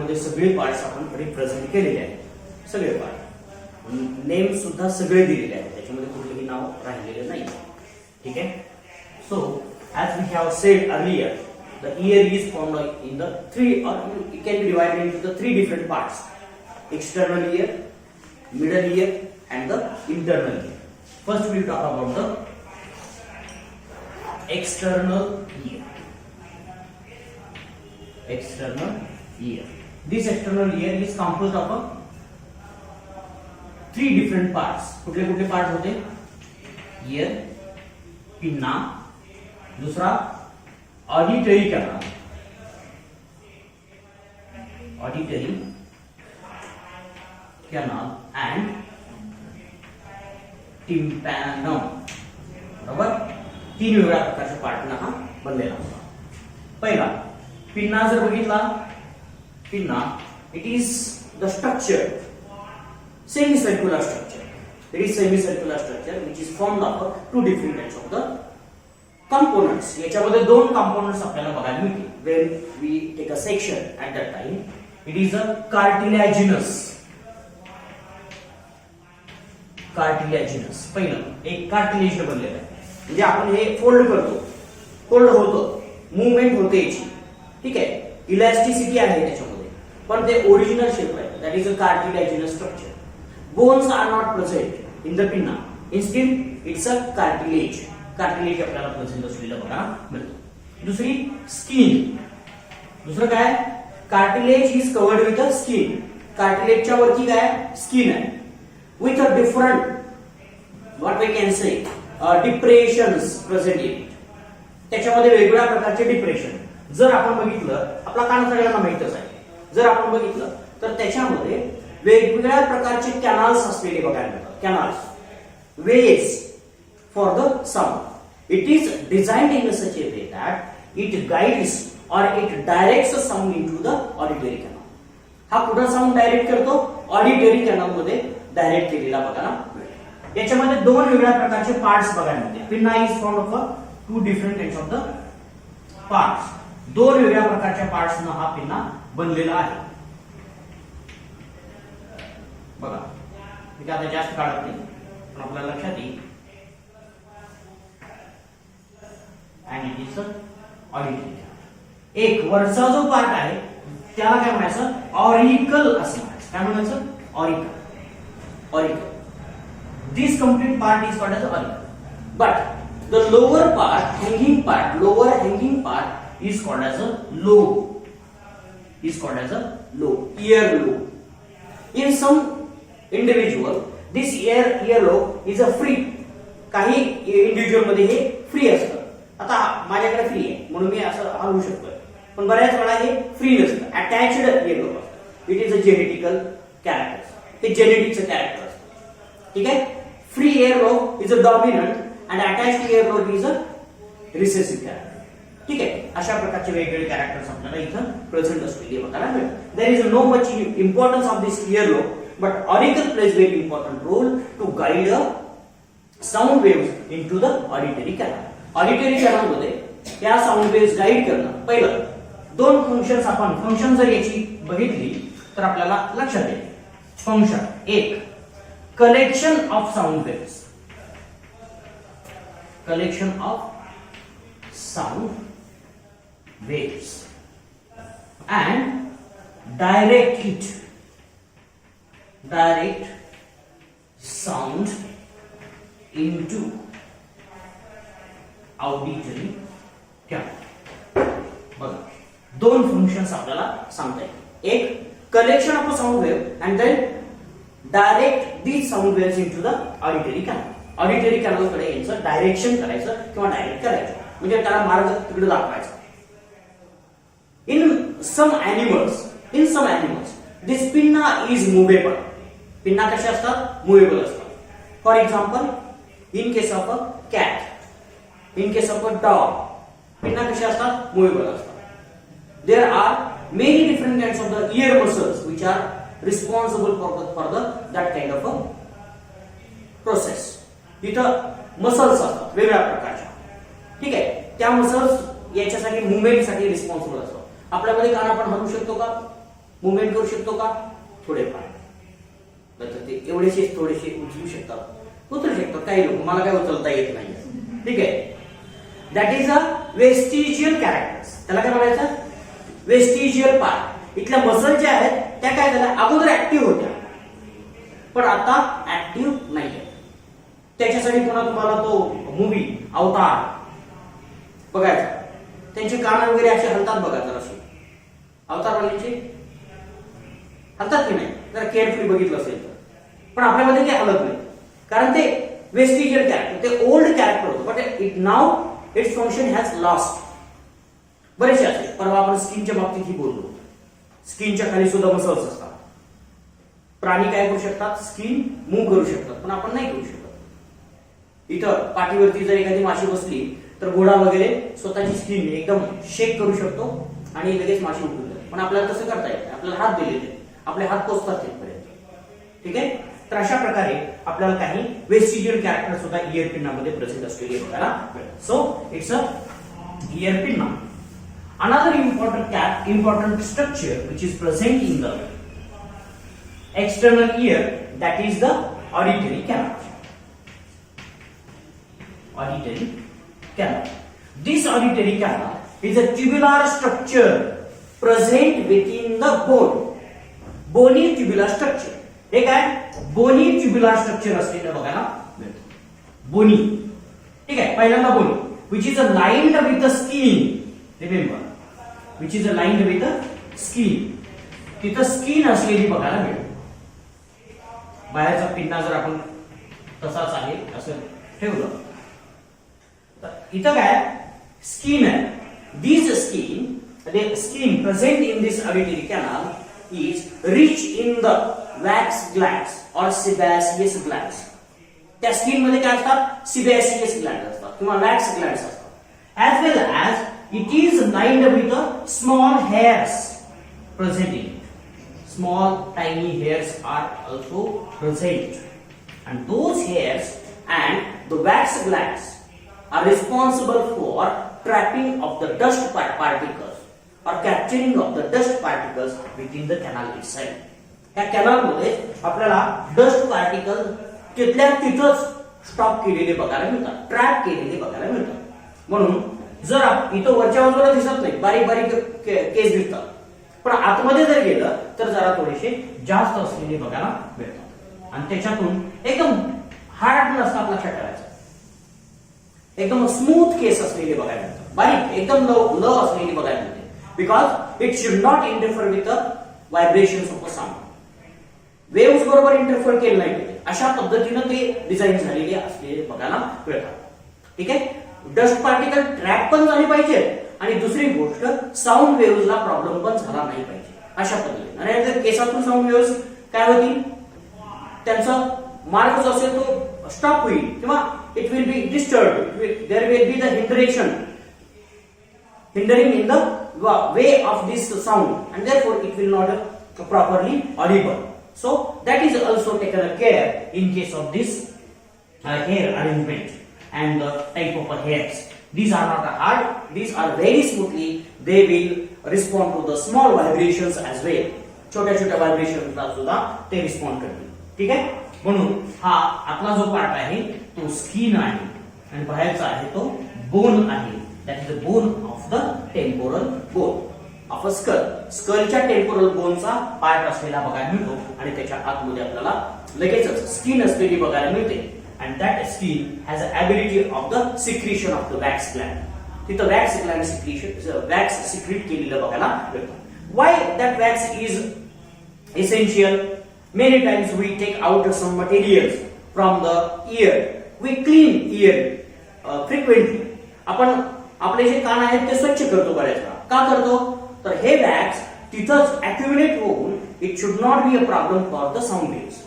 याच्यामध्ये सगळे पार्ट्स आपण रिप्रेझेंट केलेले आहेत, सगळे पार्ट, नेम सुद्धा सगळे दिलेले आहेत, त्याच्यामध्ये कुठलेही नाव राहिलेले नाही. ठीक आहे. So as we have said earlier, the ear is formed in the three, or it can be divided into the three different parts: external ear, middle ear, and the internal ear. First we will talk about the external ear. External ear. This external ear is composed of three different parts. कुठले कुठले part होते? ear, pinna, दूसरा auditory canal, auditory canal and tympanum. बरोबर, तीन वेगळ्या प्रकारच्या पार्टना हा बनलेला होता. पहिला पिन्ना जर बघितला, pinna it is the structure, semicircular structure. It is semicircular structure which is formed of two different types of the components. याच्यामध्ये दोन कंपोनेंट्स आपल्याला बघायला मिळतील. When we take a section at that time, it is a cartilaginous. Cartilaginous पहिलं एक cartilage बनलेलं आहे, म्हणजे आपण हे फोल्ड करतो, फोल्ड होतं, मूवमेंट होते याची. ठीक आहे, इलॅस्टिसिटी आहे त्याच्यामध्ये, पण ते ओरिजिनल शेप आहे. That is a cartilaginous structure. Bones are not present in the pinna, instead it's a cartilage. Cartilage आपल्याला प्रेझेंट असलेलं बघा मिळतं. दुसरी स्किन. दुसरं काय? Cartilage is covered with a skin. कार्टिलेजच्या वरती काय? स्किन आहे. With a different what we can say depressions present in. त्याच्यामध्ये वेगवेगळ्या प्रकारचे डिप्रेशन. जर आपण बघितलं, आपला कान सगळ्यांना माहितच आहे, जर आपण बघितलं तर त्याच्यामध्ये वेगवेगळ्या प्रकारचे कॅनल्स असलेले बघायला मिळतात. Canals, way for the sound. It is designed in such a way that it guides or it directs the sound into the auditory canal. हा कुठं साऊंड डायरेक्ट करतो? ऑडिटरी कॅनल मध्ये डायरेक्ट केलेला बघायला मिळतो. याच्यामध्ये दोन वेगळ्या प्रकारचे पार्ट्स बघायला मिळते. Pinna is formed of two different types of the parts. दोन वेगळ्या प्रकारच्या पार्ट्स न हा पिन्ना बनलेला आहे. बघा, मी आता जास्त काढत नाही, पण आपल्याला लक्षात येईल. and it is auditory. एक वरचा जो पार्ट आहे त्याला काय म्हणायचं? ऑरिकल असं म्हणायचं. काय म्हणायचं? Auricle. Auricle. This complete part is called as auricle. But the lower part, hanging part, lower hanging part is called as a lobe. Is called as a lobe, ear lobe. In some individual, this ear lobe is a free. काही individual मध्ये हे free असतं. आता माझ्याकडे free आहे म्हणून मी असं हलवू शकतोय, पण बऱ्याच वेळा हे फ्री नसतं, अटॅच्ड इयर लोब असतं. It is a genetical character. हे जेनेटिकचं कॅरेक्टर असतं. ठीक आहे. Free year lobe is a dominant and attached year lobe is a recessive character. ठीक आहे. अशा प्रकारचे वेगवेगळे कॅरेक्टर्स आपल्याला इथं प्रेझेंट असलेले बघायला मिळतात. There is no much importance of this ear lobe, but auricle plays very important role to guide a sound waves into the auditory canal. Auditory canal मध्ये या साऊंड वेव्स गाइड करणं. पहिलं दोन फंक्शन्स, आपण function जर याची बघितली तर आपल्याला लक्षात येईल. फंक्शन एक, collection of sound waves. Collection of sound waves and direct it, direct sound into auditory canal. बघा, दोन फंक्शन्स आपल्याला सांगता येईल. एक, collection of a sound wave and then direct these sound waves into the auditory canal. Auditory canal कडे यांचं direction करायचं किंवा डायरेक्ट करायचं, म्हणजे त्याला मार्ग तिकडे दाखवायचा. In some animals, this pinna is movable. Pinna कसे असतात? Movable असतात. For example, in case of a cat, in case of a dog, pinna कसे असतात? Movable असतात. There are many different kinds of the ear muscles which are responsible for that kind of a process. इथं muscles असतात वेगळ्या प्रकारच्या. ठीक आहे. त्या मसल्स याच्यासाठी मुवमेंट साठी रिस्पॉन्सिबल असतात. आपल्यामध्ये कान आपण हलवू शकतो का? मुवमेंट करू शकतो का? थोडेफार. तर ते एवढेसे थोडेसे उचलू शकतात, उचलू शकतात काही लोक, मला काय उचलता येत नाही. ठीक आहे. That is a vestigial characters. त्याला काय म्हणायचं? Vestigial part. इथल्या मसल ज्या आहेत त्या काय झाल्या, अगोदर ऍक्टिव्ह होत्या पण आता ऍक्टिव्ह नाहीये. त्याच्यासाठी पुन्हा तुम्हाला तो मूवी अवतार बघायचा. त्यांचे कान वगैरे असे हलतात बघा जरासे. अवतारवाल्यांचे हलतात की नाही? जरा केअरफुली बघितलं असेल तर. पण आपल्यामध्ये ते हलत नाही कारण ते वेस्टिजियल कॅरेक्टर, ते ओल्ड कॅरेक्टर होतं. But it now its function has lost. बरेचसे असे. परवा आपण स्किनच्या बाबतीत ही बोललो. स्किनच्या खाली सुद्धा मसल्स असतात. प्राणी काय करू शकतात? स्किन मूव्ह करू शकतात पण आपण नाही करू शकत. इथं पाठीवरती जर एखादी माशी बसली तर घोडा वगैरे स्वतःची स्किन एकदम शेक करू शकतो आणि लगेच माशी उठून जाते. पण आपल्याला तसं करता येत, आपल्याला हात दिलेले, आपले हात पोचतात तिथपर्यंत. ठीक आहे. तर अशा प्रकारे आपल्याला काही वेस्टिजियल कॅरेक्टर सुद्धा इयर पिन्नामध्ये प्रेझेंट असलेले बघायला मिळतात. So it's a year pinna. Another important structure which is present in the external ear, that is the auditory canal. Auditory canal. This auditory canal is a tubular structure present within the bone. Bony tubular structure. हे काय? Bony tubular structure असलेलं बघायला मिळतं. Bony. ठीक आहे. पहिल्यांदा bony, which is lined with the skin. Remember. Which is aligned with the skin. तिथं skin असलेली बघायला मिळेल. बाहेरचा पिन्ना जर आपण तसाच आहे असं ठेवलं तर इथं काय? स्किन आहे. दिस skin, the skin present in this auditory canal is rich in the wax glands or sebaceous glands. त्या स्किन मध्ये काय असतात? sebaceous glands असतात किंवा wax glands असतात. As well as it is lined with a small hairs present in it. Small tiny hairs are also present, and those hairs and the wax glands are responsible for trapping of the dust particles or capturing of the dust particles within the canal itself. या canal मध्ये आपल्याला dust particle तिथल्या तिथंच stop केलेले बघायला मिळतात, trap केलेले बघायला मिळतात. म्हणून जर इथं वरच्या बाजूला दिसत नाही, बारीक बारीक केस दिसतात, पण आतमध्ये जर गेलं तर जरा थोडेसे जास्त असलेले बघायला मिळतात. आणि त्याच्यातून एकदम हार्ड नसतात, लक्षात ठेवायचं. एकदम स्मूथ केस असलेले बघायला मिळतात, बारीक एकदम लो असलेली बघायला मिळते. Because it should not interfere with the vibrations of a sound. Waves बरोबर इंटरफेअर केलं नाही पाहिजे, अशा पद्धतीनं ते डिझाईन झालेले असलेले बघायला मिळतात. ठीक आहे. डस्ट पार्टिकल ट्रॅप पण झाली पाहिजे आणि दुसरी गोष्ट साऊंड वेव्हला प्रॉब्लेम पण झाला नाही पाहिजे, अशा पद्धतीने. आणि जर केसातून साऊंड वेव्स काय होतील, त्यांचा मार्ग जो असेल तो स्टॉप होईल किंवा it will be disturb. There will be the hindering in the way of this sound, and therefore it will not properly audible. So that is also taken care in case of this hair arrangement and the type of hairs. These are not hard, these are very smoothly, they will respond to the small vibrations as well. छोट्या छोट्या vibrations ला सुद्धा ते respond करतील. ठीक आहे. म्हणून हा आतला जो पार्ट आहे तो स्किन आहे आणि बाहेरचा आहे तो बोन आहे. That is the bone of the temporal bone of a skull. स्कलच्या टेम्पोरल बोनचा पार्ट असलेला बघायला मिळतो आणि त्याच्या आतमध्ये आपल्याला लगेचच स्किन असलेली बघायला मिळते. And that skin has the ability of the secretion of the wax gland. तिथं wax gland secretion, wax secrete केलेलं बघायला मिळतं. Why that wax is essential? Many times we take out some materials from the ear. We clean ear frequently. आपण आपले जे कान आहेत ते स्वच्छ करतो बऱ्याच वेळा. का करतो? तर हे वॅक्स तिथंच अॅक्युमुलेट होऊन it should not be a problem for the sound waves.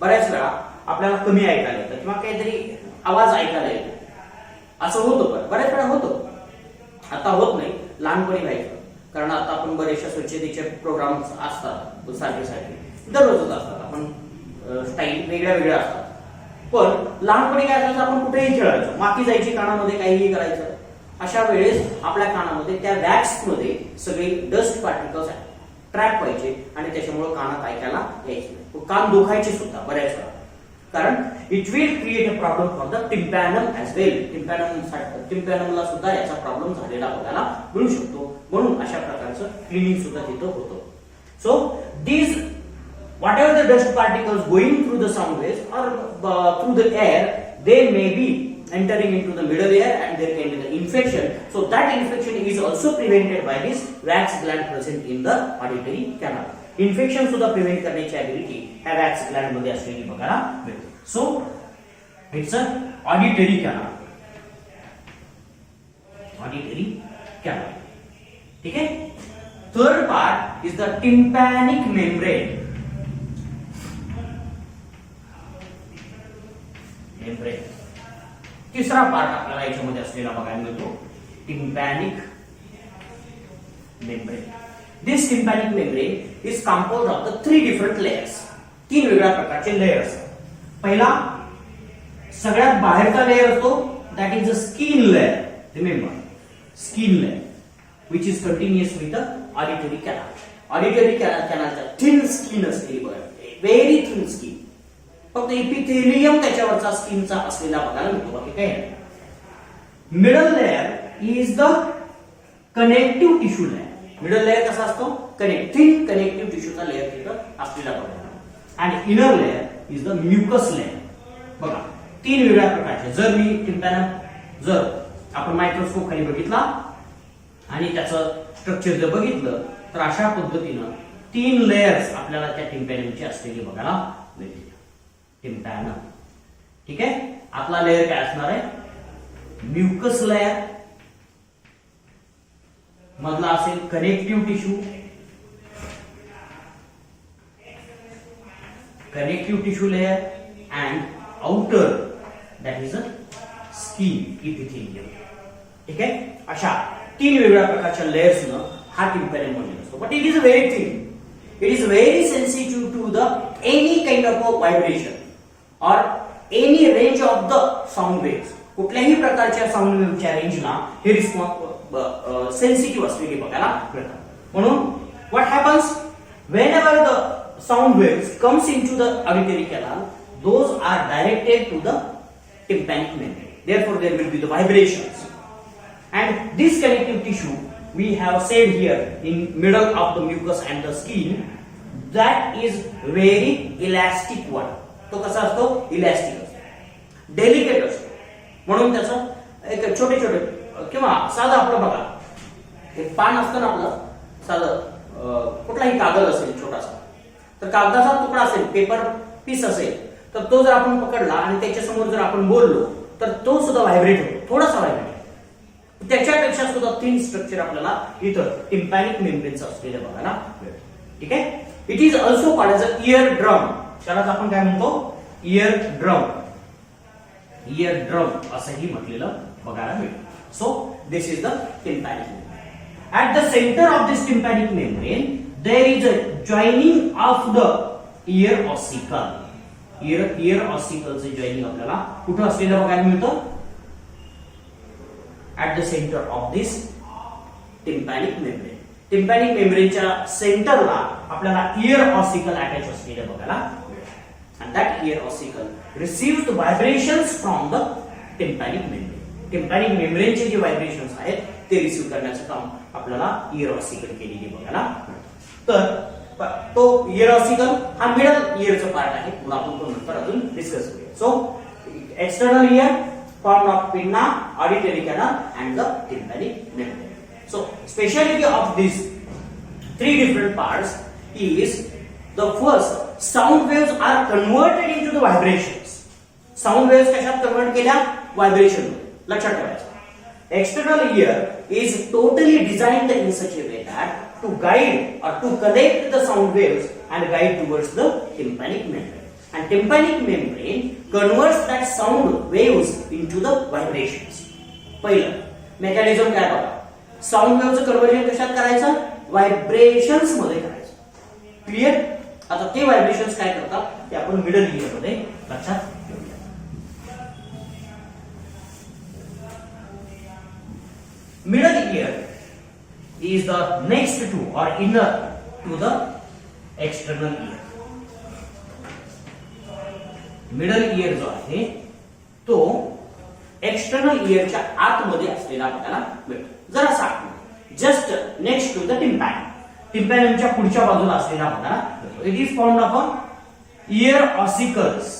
बऱ्याच वेळा आपल्याला कमी ऐकायला येतं किंवा काहीतरी आवाज ऐकायला येतो, असं होतं. पण बऱ्याच वेळा होतं, आता होत नाही, लहानपणी व्हायचं. कारण आता आपण बरेचशा स्वच्छतेचे प्रोग्राम असतात, सारखे सारखे दररोजच असतात, आपण स्टाईल वेगळ्या वेगळ्या असतात. पण लहानपणी काय असायचं, आपण कुठेही खेळायचो, माती जायची कानामध्ये, काहीही करायचं. अशा वेळेस आपल्या कानामध्ये त्या वॅक्स मध्ये सगळे डस्ट पार्टिकल्स ट्रॅप व्हायचे आणि त्याच्यामुळे कानात ऐकायला यायचे नाही, कान दुखायचे सुद्धा बऱ्याच वेळा, कारण it will create a problem for the tympanum as well. टिम्पॅनमला सुद्धा याचा प्रॉब्लेम झालेला बघायला मिळू शकतो, म्हणून अशा प्रकारचं क्लिनिंग सुद्धा तिथं होतं. So these whatever the dust particles going through the sound waves or through the air, they may be entering into the middle ear and there can be the infection. So that infection is also prevented by this wax gland present in the auditory canal. Infection सुद्धा prevent करण्याची ability ह्या wax gland मध्ये असलेली बघायला मिळते. So it's a auditory canal. Auditory canal. ठीक है. Third part is the tympanic membrane. तिसरा पार्ट आपल्याला याच्यामध्ये असलेला बघायला मिळतो tympanic membrane. This tympanic membrane is composed of the 3 different layers. 3 वेगळ्या प्रकारचे लेयर्स. पहिला सगळ्यात बाहेरचा लेयर असतो, that is the skin layer. Remember, skin layer which is continuous with the auditory canal. Auditory कॅनलच्या थिन स्किन असलेली बघा, very thin skin, फक्त इपिथेलियम त्याच्यावरचा स्किनचा असलेला बघायला मिळतो, बाकी काही नाही. Middle layer is the connective tissue layer. Middle layer कसा असतो, थिन कनेक्टिव्ह टिश्यूचा लेयर तिथं असलेला बघायला. आणि inner layer is the mucus layer. बघा 3 वेगळ्या प्रकारचे. जर मी टिम्पॅनम जर आपण मायक्रोस्कोप खाली बघितला आणि त्याचं स्ट्रक्चर जर बघितलं तर अशा पद्धतीनं 3 लेयर्स आपल्याला त्या टिम्पॅनमची असलेली बघायला मिळते. टिम्पॅनम. ठीक आहे. आपला लेयर काय असणार आहे, म्युकस लेयर, मधला असेल connective tissue, layer and outer that is a skin epithelium. ठीक आहे. अशा 3 वेगळ्या प्रकारच्या लेयर्स न हा टिम्पॅनम बनलेला असतो. But it is very thin. It is very sensitive to the any kind of a vibration or any range of the sound waves. कुठल्याही प्रकारच्या साऊंड वेव्हच्या रेंजला हे रिस्पॉन्स सेन्सिटिव्ह असलेली बघायला मिळतात. म्हणून what happens whenever the sound waves comes into the auditory canal, those are directed to the tympanic membrane. Therefore, there will be the vibrations. And this connective tissue we have said here in middle of the mucus and the skin, that is very elastic one. तो कसा असतो, elastic असतो, delicate असतो. म्हणून त्याचं एक छोटे छोटे किंवा साधं आपलं बघा, एक पान असतं ना आपलं साधं, कुठलाही कागद असेल छोटासा, तर कागदाचा तुकडा असेल, पेपर पीस असेल, तर तो जर आपण पकडला आणि त्याच्या समोर जर आपण बोललो तर तो सुद्धा व्हायब्रेट होतो, थोडासा व्हायब्रेट. त्याच्यापेक्षा सुद्धा थिन स्ट्रक्चर आपल्याला इथं टिम्पॅनिक मेम्ब्रेनचं असलेलं बघायला मिळतं. ठीक आहे. It is also called as a year drum. त्यालाच आपण काय म्हणतो, इयर ड्रम. इयर ड्रम असंही म्हटलेलं बघायला मिळतं. So this is the tympanic membrane. At the centre of this tympanic membrane there is a joining of the ear ossicle. Ear ऑसिकलचे joining आपल्याला कुठं असलेलं बघायला मिळतं, at the center of this tympanic membrane. Tympanic membraneच्या सेंटरला आपल्याला ear ossicle attach असलेलं बघायला मिळतं. And that ear ossicle receives the vibrations from the tympanic membrane. Tympanic membraneचे जे vibrations आहेत ते रिसीव्ह करण्याचं काम आपल्याला ear ossicle केलेली बघायला मिळतं. तर तो ear ossicle हा मिडल इयरचा पार्ट आहे, पुन्हा आपण तो नंतर अजून डिस्कस करूया. So external year formed of pinna, auditory canal and the tympanic membrane. So speciality of these 3 different parts is the first, sound waves are converted into the vibrations. Sound waves कशात convert केल्या, vibration मध्ये. लक्षात ठेवायचं. External ear is totally designed in such a way that to guide or to collect the sound waves and guide towards the tympanic membrane. And tympanic membrane converts that sound waves into the vibrations. पहिलं mechanism काय बघा, sound वेव्हचं conversion कशात करायचं, vibrations मध्ये करायचं. Clear. आता ते vibrations काय करतात ते आपण मिडल इयर मध्ये लक्षात घेऊया. Middle ear is the next to or inner to the external ear. Middle ear जो आहे तो एक्सटर्नल इयरच्या आतमध्ये असलेला आपल्याला मिळतो. जरासा आतमध्ये, जस्ट नेक्स्ट टू द टिम्पॅनम. टिम्पॅनमच्या पुढच्या बाजूला असलेला आपल्याला मिळतो. It is formed of year ossicles.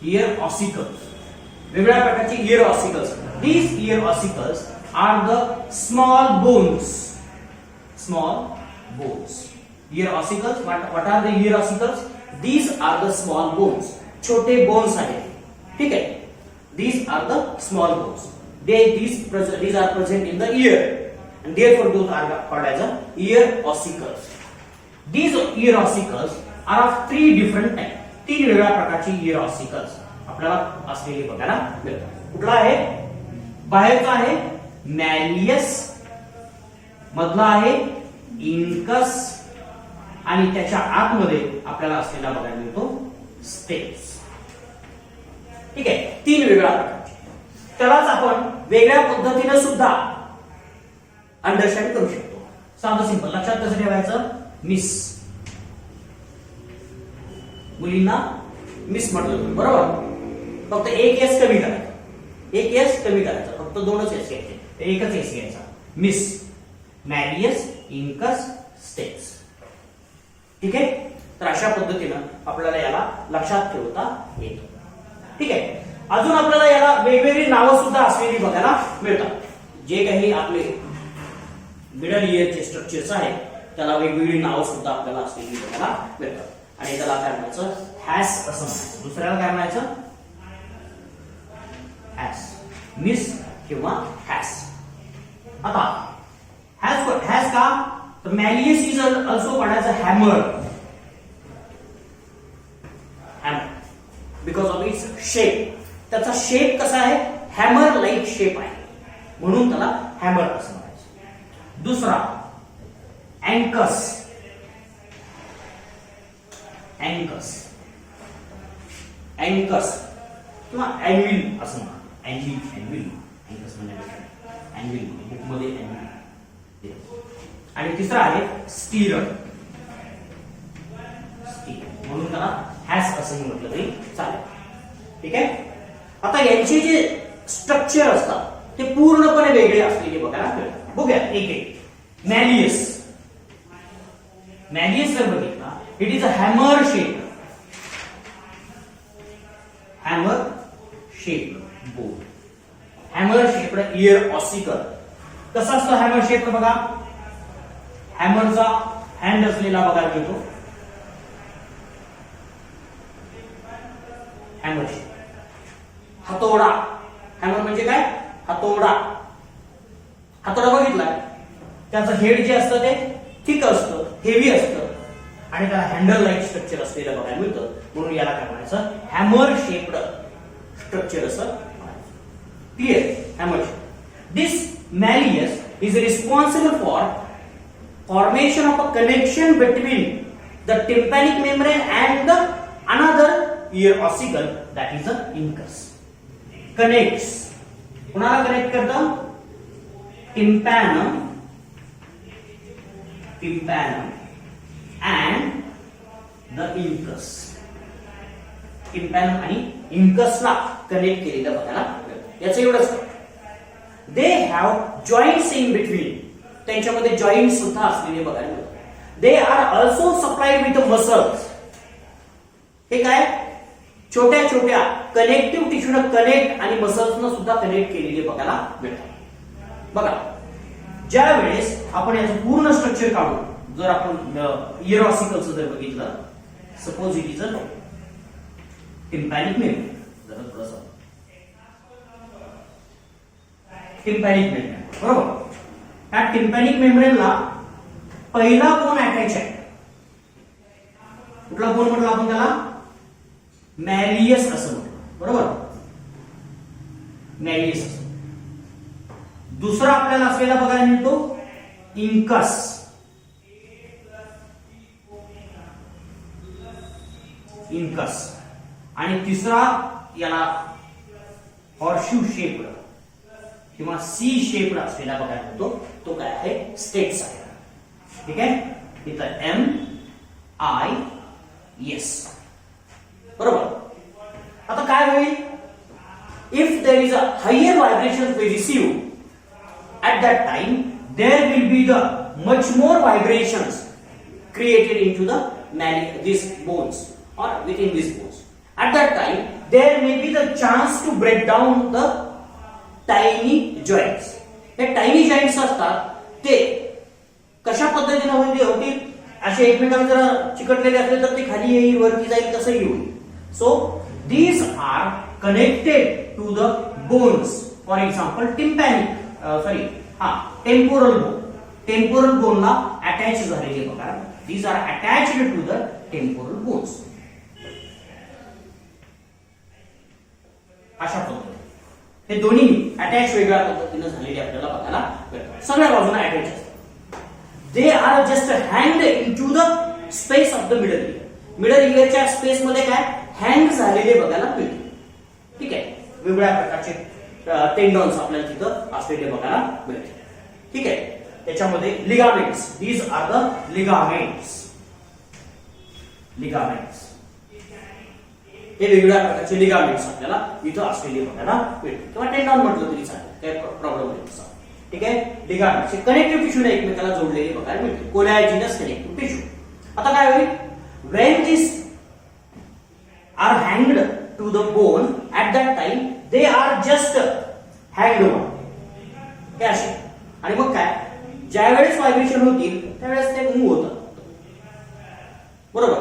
Year ossicles, वेगवेगळ्या प्रकारचे year ossicles. These ear ossicles are the small bones. Small bones. Ear ossicles. What are the ear ossicles? These are the small bones. छोटे bones आहेत. ठीक आहे. These are the small bones. These are present in the ear, and therefore those are called as a ear ossicles. These ear ossicles are of 3 different types. 3 वेगळ्या प्रकारची ear ossicles आपल्याला असलेली बघायला मिळतात. कुठला आहे? बाहेरचा आहे मॅलियस, मधला आहे इंकस, आणि त्याच्या आतमध्ये आपल्याला असलेला बघायला मिळतो स्टेप्स. ठीक आहे. 3 वेगळ्या प्रकारचे. त्यालाच आपण वेगळ्या पद्धतीने सुद्धा अंडरस्टँड करू शकतो. साधं सिंपल. लक्षात कसं ठेवायचं? मिस. मुलींना मिस म्हटलं बरोबर. फक्त एक एस कमी करायचं, एक एस कमी करायचा, फक्त 2च एस घ्यायचे, एकच एस घ्यायचा. MIS, malleus, incus, stapes. ठीक आहे. तर अशा पद्धतीनं आपल्याला याला लक्षात ठेवता येतो. ठीक आहे. अजून आपल्याला याला वेगवेगळी नावं सुद्धा असलेली बघायला मिळतात. जे काही आपले मिडल इयरचे स्ट्रक्चर्स आहेत त्याला वेगवेगळी नावं सुद्धा आपल्याला असलेली बघायला मिळतात. आणि त्याला काय म्हणायचं? हॅस असं म्हणायचं. दुसऱ्याला काय म्हणायचं? हॅस, मिस किंवा हॅस. आता हॅस का? तर malleus is also called as a hammer. Hammer because of its shape. त्याचा शेप कसा आहे? हॅमर लाईक शेप आहे, म्हणून त्याला हॅमर असं म्हणायचं. दुसरा अँकस. अँकस, अँकस किंवा अँविल असं म्हणा. अँविल, अँविल, अँकस म्हणजे अँविल, बुकमध्ये अँविल. आणि तिसरा आहे स्टीरर. स्टीरर म्हणून त्याला हॅस असं म्हटलं तरी चालेल. ठीक आहे. आता यांचे जे स्ट्रक्चर असतात ते पूर्णपणे वेगळे असलेले बघायला मिळतात. बघूया एक एक. मॅलियस. मॅलियस जर बघितला, it is a hammer shape. Hammer shape bone. Hammer shape year ossicle. कसा असतो हॅमर शेप? बघा, हॅमरचा हँड असलेला बघायला मिळतो. Hammer shape. हातोडा. हॅमर म्हणजे काय? हातोडा. हातोडा बघितलाय, त्याचं हेड जे असतं ते थिक असतं, हेवी असतं, आणि त्याला हँडल लाईक स्ट्रक्चर असलेलं बघायला मिळतं, म्हणून याला काय म्हणायचं? हॅमर शेप्ड स्ट्रक्चर असं म्हणायचं. Clear? Hammer shape. This malleus is responsible for formation of a connection between the tympanic membrane and the another ear ossicle, that is the incus. Connects. कुणाला कनेक्ट करतं? Tympanum, tympanum and the incus. Tympanum आणि incus ला connect केलेलं बघायला मिळतं. याचं एवढंच. They have joints in between. त्यांच्यामध्ये जॉईंट सुद्धा असलेले बघायला मिळतात. They are also supplied with muscles. हे काय? छोट्या छोट्या कनेक्टिव्ह टिश्यूला कनेक्ट आणि मसल्सना सुद्धा कनेक्ट केलेले बघायला मिळतात. बघा, ज्या वेळेस आपण याचं पूर्ण स्ट्रक्चर काढू, जर आपण इयर ऑसिकलचं जर बघितलं, suppose it is a tympanic membrane. जरा थोडंसं टिम्पॅनिक मेम्ब्रेन, बरोबर. या टिम्पॅनिक मेम्ब्रेनला पहिला बोन अटॅच आहे. कुठला बोन म्हटलं आपण त्याला? मॅलियस असं म्हटलं, बरोबर. मॅलियस असं. दुसरा आपल्याला असलेला बघायला मिळतो इंकस. इंकस. आणि तिसरा याला हॉर्शू शेप्ड किंवा सी शेप्ड असलेला बघायला मिळतो तो काय आहे स्टेट्स आहे. ठीक आहे, इथं MIS. बरोबर. आता काय होईल, if there is a higher vibration we receive at that time, there will be the much more vibrations created into the these bones or within these bones. At that time there may be the chance to break down the tiny joints. हे tiny joints असतात ते कशा पद्धतीने होतील, असे एकमेकांना जर चिकटलेले असले तर ते खाली येईल, वरती जाईल, तसंही होईल. So these are connected to the bones. For example, temporal bone. Temporal bone ला अटॅच झालेले बघा. These are attached to the temporal bones. अशा पद्धतीने हे दोन्ही अटॅच वेगळ्या पद्धतीने झालेले आपल्याला बघायला मिळतात. सगळ्या बाजूने अटॅच असतात. They are just hanged into the space of the middle ear. Middle इयरच्या स्पेस मध्ये काय हँग झालेले बघायला मिळते. ठीक आहे, वेगवेगळ्या प्रकारचे टेंडॉन्स आपल्याला तिथं असलेले बघायला मिळते. ठीक आहे, त्याच्यामध्ये ligaments. These are the ligaments. हे वेगवेगळ्या प्रकारचे लिगामेंट्स आपल्याला इथं असलेले बघायला मिळते, किंवा टेंडॉन म्हटलं तरी चालेल, काही प्रॉब्लेम नाही तसा. ठीक आहे, लिगामेंट्स कनेक्टिव्ह टिश्यूने एकमेकाला जोडलेले बघायला मिळते. कोलॅजिनस कनेक्टिव्ह टिश्यू. आता काय होईल, when these are hanged to the bone at that time, they are just hanged on. हे असे. आणि मग काय, ज्या वेळेस व्हायब्रेशन होतील त्यावेळेस ते मूव्ह होतात. बरोबर.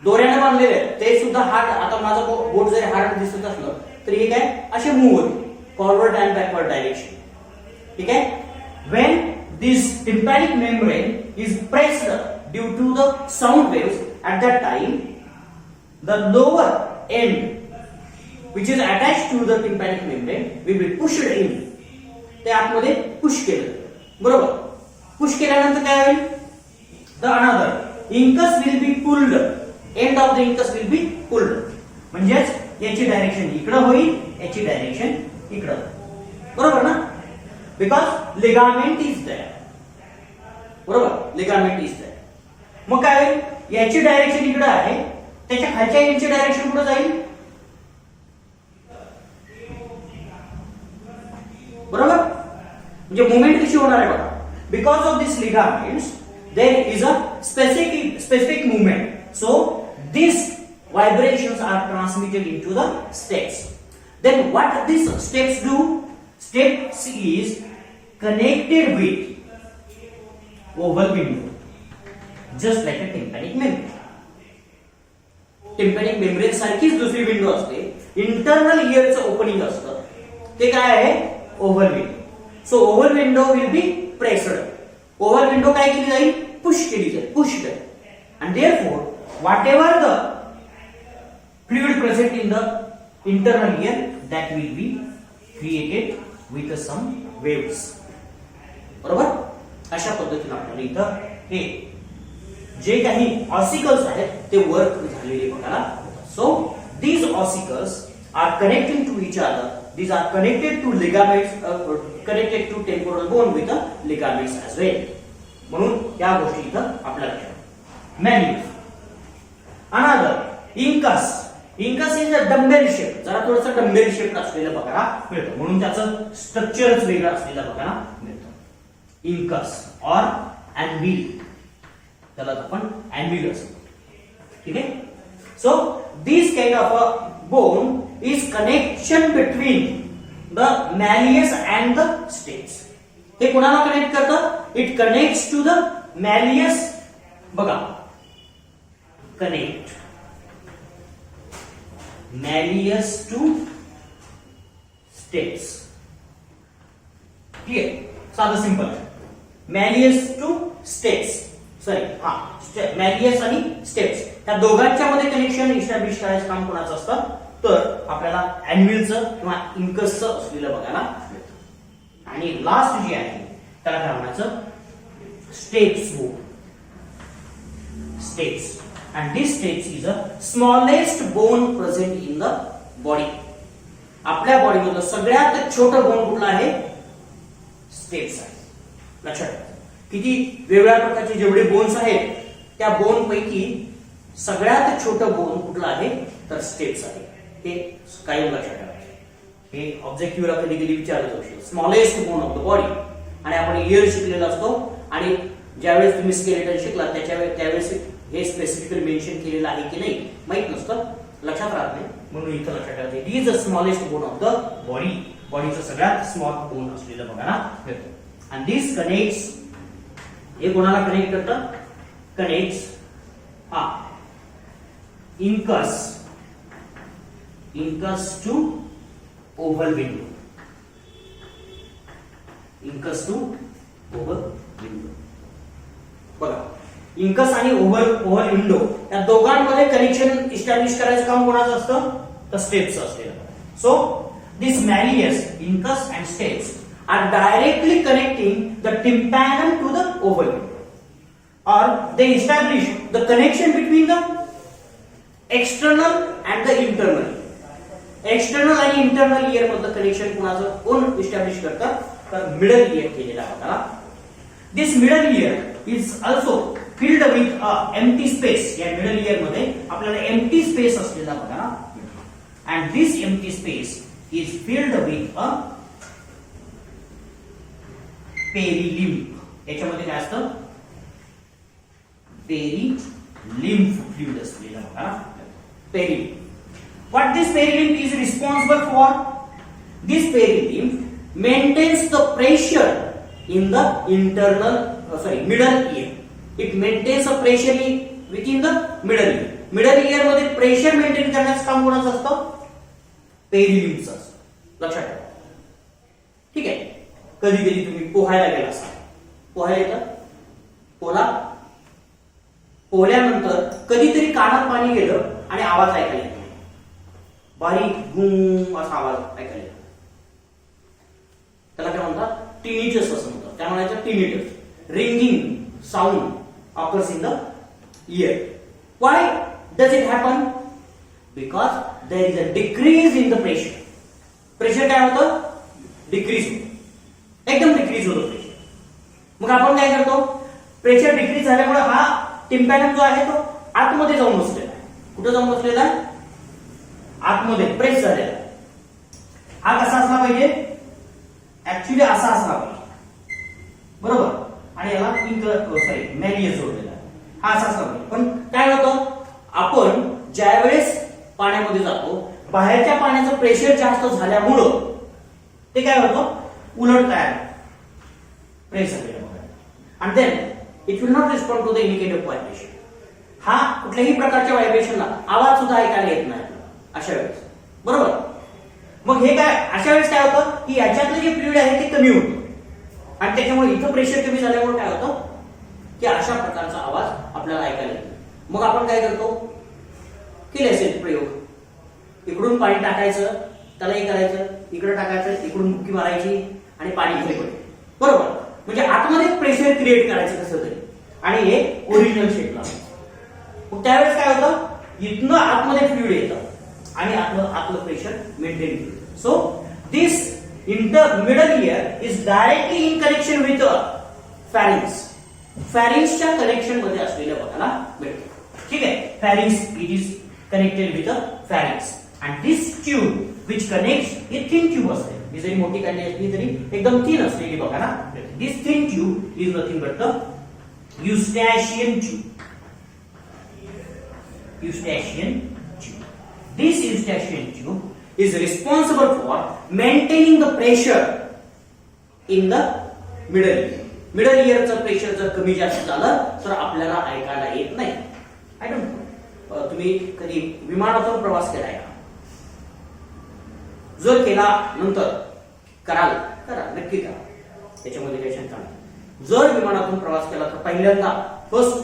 दोऱ्याने बांधलेले ते सुद्धा हार्ट, आता माझा बोट जरी हार्ट दिसत असलं तरी हे काय असे मूव्ह होते, फॉरवर्ड अँड बॅकवर्ड डायरेक्शन. ठीक आहे, when this tympanic membrane is pressed due to the sound waves at that time, the lower end which is attached to the tympanic membrane will be pushed in. ते आतमध्ये push केलं. बरोबर. Push केल्यानंतर काय होईल, the another incus will be pulled. End of the incus will be pulled. म्हणजेच याची direction इकडे होईल, याची डायरेक्शन इकडे. बरोबर ना, because ligament is there. बरोबर, ligament is there. मग काय होईल, याची डायरेक्शन इकडे आहे, त्याच्या खालच्या एंडची डायरेक्शन कुठे जाईल. बरोबर. म्हणजे मुवमेंट कशी होणार आहे बघा. Because of this ligaments there is a specific movement. So this vibrations are transmitted into the steps. Then what these steps do? Steps is connected with oval window, just like a tympanic membrane. Tympanic membrane सारखीच दुसरी window असते, internal इयरचं opening असतं, ते काय आहे oval window. So oval window will be pressed. Oval window काय केली जाईल, पुश केली जाईल, pushed. And therefore whatever the fluid present in the internal ear that will be created with some waves. बरोबर. अशा पद्धतीने आपल्याला इथं हे जे काही ऑसिकल्स आहेत ते वर्क झालेले बघायला. So these ossicles are connecting to each other. These are connected to ligaments, connected to temporal bone with ligaments as well. म्हणून या गोष्टी इथं आपल्याला लक्षात. Manual. Another incus. Incus is a dumbbell shape. जरा थोडंसं डंबेल शेप असलेलं बघायला मिळतं, म्हणून त्याचं स्ट्रक्चरच वेगळं असलेलं बघायला मिळतं. इंकस ऑर अँबिल, त्याला आपण अँबिल असतो. ठीक आहे. So this kind of a bone is connection between the malleus and the stapes. हे कोणाला कनेक्ट करतं, it connects to the malleus. बघा, connect malleus to stapes. Clear, साधं simple. Malleus to stapes, sorry malleus आणि stapes त्या दोघांच्या मध्ये connection establish करायचं काम कोणाचं असतं, तर आपल्याला अँबिलचं किंवा इंकसचं असलेलं बघायला मिळतं. आणि लास्ट जे आहे त्याला काय म्हणायचं, steps bone. Steps. And this steps is the smallest bone present in the body. आपल्या बॉडी मधलं सगळ्यात छोटं बोन कुठलं आहे, स्टेप्स आहे. लक्षात ठेवा. किती वेगवेगळ्या प्रकारचे जेवढे बोन्स आहेत त्या बोन पैकी सगळ्यात छोटं बोन कुठलं आहे तर स्टेप्स आहे. हे कायम लक्षात ठेवा. हे ऑब्जेक्टिव्हला कधी कधी विचारलं जाऊ शकतं. Smallest bone of the body. आणि आपण इयर शिकलेला असतो आणि ज्यावेळेस तुम्ही स्केलेटन शिकला त्यावेळेस हे स्पेसिफिकली मेन्शन केलेलं आहे की नाही माहित नसतं, लक्षात राहत नाही, म्हणून इथं लक्षात ठेवायचं. It is the smallest bone of the body. बॉडीचं सगळ्यात स्मॉल बोन असलेलं बघायला मिळतं. आणि दिस कनेक्ट्स, हे कोणाला कनेक्ट करतं, connects incus to oval window. incus to oval window. बघा, इंकस आणि ओव्हल विंडो या दोघांमध्ये कनेक्शन इस्टॅब्लिश करायचं काम कोणाचं असतं तर स्टेप्स असते. So this malleus incus and stapes are directly connecting the tympanum to the oval window, or they establish the connection between the external and the internal. External आणि internal ear मधलं connection कोणाचं कोण establish करतात तर middle ear केलेला आहे. This middle ear is also filled with a empty space. या middle ear मध्ये आपल्याला एम्प्टी स्पेस असलेला बघा, and this empty space is filled with a perilymph. याच्यामध्ये काय असतं पेरिलिम्फ फ्लुइड असलेला बघा, perilymph. What this perilymph is responsible for? This perilymph maintains the pressure in the middle ear. It maintains a pressure within the middle ear. Middle ear मध्ये pressure maintain करण्याचं काम कोणाचं असतं पेरिलिम्फचं असतं. लक्षात ठेवा. ठीक आहे. कधी कधी तुम्ही पोहायला गेला असाल, पोहायला येतं, पोहल्यानंतर कधीतरी कानात पाणी गेलं आणि आवाज ऐकायला येतो, बारीक गूम असा आवाज ऐकायला येतो. त्याला काय म्हणतात टिनिटस असं म्हणतात. त्या म्हणायचं tinnitus. Ringing sound occurs in the ear. Why does it happen? Because there is a decrease in the pressure. Pressure काय होतं डिक्रीज होतं, एकदम डिक्रीज होतं प्रेशर. मग आपण काय करतो, प्रेशर डिक्रीज झाल्यामुळे हा टिम्पॅनम जो आहे तो आतमध्ये जाऊन बसलेला आहे. कुठं जाऊन बसलेला आहे आतमध्ये, प्रेस झालेला. हा कसा असला पाहिजे ऍक्च्युली असा असला पाहिजे, बरोबर. आणि याला मॅलियस जोडलेला आहे. हा असा असला पाहिजे. पण काय होतं आपण ज्यावेळेस पाण्यामध्ये जातो बाहेरच्या पाण्याचं प्रेशर जास्त झाल्यामुळं ते काय होतं उलट तयार प्रेस झालेला आणि then it will not respond to the indicative vibration. हा कुठल्याही प्रकारच्या व्हायब्रेशनला आवाज सुद्धा ऐकायला येत नाही अशा वेळेस, बरोबर. मग हे काय अशा वेळेस काय होतं की याच्यातलं जे फ्लुइड आहे ते कमी होतं आणि त्याच्यामुळे इथं प्रेशर कमी झाल्यामुळे काय होतं की अशा प्रकारचा आवाज आपल्याला ऐकायला येतो. मग आपण काय करतो, केले असेल प्रयोग, इकडून पाणी टाकायचं, त्याला हे करायचं, इकडे टाकायचं, इकडून मुक्की मारायची आणि पाणी खाली पडते, बरोबर. म्हणजे आतमध्ये प्रेशर क्रिएट करायचं कसं तरी आणि हे ओरिजिनल शेपला. मग त्यावेळेस काय होतं इथनं आतमध्ये फ्लुइड येतं आणि आतलं प्रेशर मेंटेन केलं. So this middle ear is directly in connection with pharynx. फॅरिंग्सच्या कनेक्शन मध्ये असलेलं बघायला मिळतं. ठीक आहे. Pharynx it is connected with pharynx and this tube which connects ही थिन ट्यूब असते. ही जरी मोठी काढली असली तरी एकदम थिन असलेली बघायला मिळते. This thin tube is nothing but the eustachian tube. Eustachian tube. This eustachian tube is responsible for maintaining the pressure in the middle ear. Middle इयरचं प्रेशर जर कमी जास्त झालं तर आपल्याला ऐकायला येत नाही. आय डोंट नो तुम्ही कधी विमानातून प्रवास केलाय का? जर केला नंतर करा नक्की करा, त्याच्यामध्ये काही शंका नाही. जर विमानातून प्रवास केला तर पहिल्यांदा फर्स्ट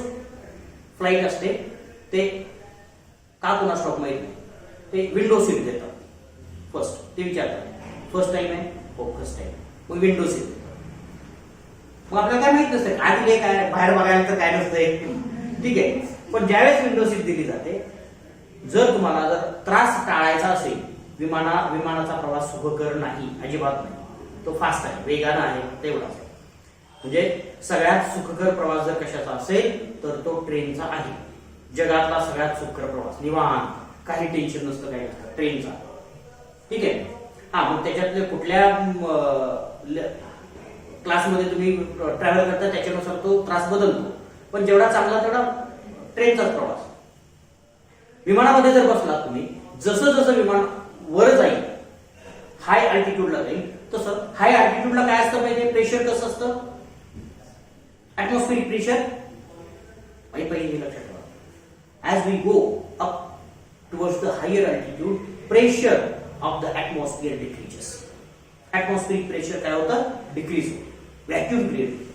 फ्लाईट असते ते का कोणा स्टॉप माहित नाही, ते विंडो सीट देतात फर्स्ट. ते विचारतात फर्स्ट टाइम आहे हो फर्स्ट टाइम, मग विंडो सीट. मग आपल्याला काय माहित नसतं काय दिले काय बाहेर बघायला तर काय नसतंय, ठीक आहे. पण ज्यावेळेस विंडो सीट दिली जाते, जर तुम्हाला जर त्रास टाळायचा असेल, विमानाचा प्रवास सुखकर नाही अजिबात नाही, तो फास्ट आहे वेगानं आहे तेवढाच, म्हणजे सगळ्यात सुखकर प्रवास जर कशाचा असेल तर तो ट्रेनचा आहे. जगातला सगळ्यात सुखकर प्रवास, निवांत, काही टेन्शन नसतं, काही नसतं ट्रेनचा. ठीक आहे. हा, मग त्याच्यातल्या कुठल्या क्लासमध्ये तुम्ही ट्रॅव्हल करता त्याच्यानुसार तो त्रास बदलतो, पण जेवढा चांगला तेवढा ट्रेनचाच प्रवास. विमानामध्ये जर बसलात तुम्ही, जसं जसं विमान वर जाईल, हाय अल्टिट्यूडला जाईल, तसं हाय अल्टिट्यूडला काय असतं माहिती, प्रेशर कसं असतं, ऍटमॉस्फेरिक प्रेशर. पहिले हे लक्षात ठेवा, as we go up towards the higher altitude, pressure of the atmosphere decreases. Atmospheric pressure काय होतं, डिक्रीज होतं, व्हॅक्यूम क्रिएट होतं.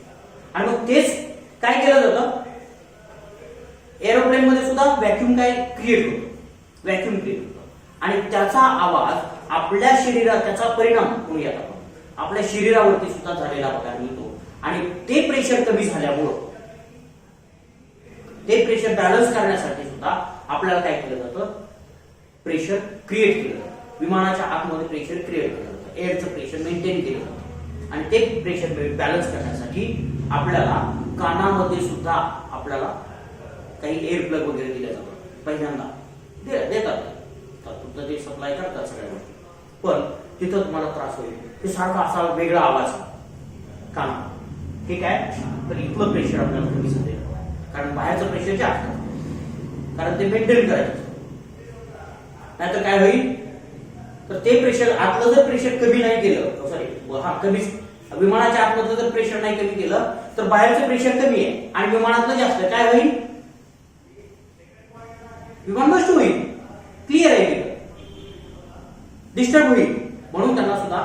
आणि मग तेच काय केलं जातं, एरोप्लेन मध्ये सुद्धा व्हॅक्यूम काय क्रिएट होतो, व्हॅक्यूम क्रिएट होतो. आणि त्याचा आवाज आपल्या शरीरात, त्याचा परिणाम होऊयात आपण आपल्या शरीरावरती सुद्धा झालेला बघायला मिळतो. आणि ते प्रेशर कमी झाल्यामुळं, ते प्रेशर बॅलन्स करण्यासाठी सुद्धा आपल्याला काय केलं जातं, प्रेशर क्रिएट केलं जातं. विमानाच्या आतमध्ये प्रेशर क्रिएट केलं जातं, एअरचं प्रेशर मेंटेन केलं जातं. आणि ते प्रेशर बॅलन्स करण्यासाठी आपल्याला कानामध्ये सुद्धा आपल्याला काही एअर प्लग वगैरे दिले जातात. पहिल्यांदा देतात, तुमचं ते सप्लाय करतात सगळ्या गोष्टी, पण तिथं तुम्हाला त्रास होईल, ते सारखा असा वेगळा आवाज काना. ठीक आहे. तर इथलं प्रेशर आपल्याला कमी झालं, कारण बाहेरचं प्रेशर जास्त असतं, कारण ते मेंटेन करायचं. नाहीतर काय होईल, तर ते प्रेशर, आतलं जर प्रेशर कमी नाही केलं, सॉरी कमी, विमानाच्या आतमधलं जर प्रेशर नाही कमी केलं तर बाहेरचं प्रेशर कमी आहे आणि विमानातलं जास्त, काय होईल, विमान नष्ट होईल. क्लिअर आहे, डिस्टर्ब होईल. म्हणून त्यांना सुद्धा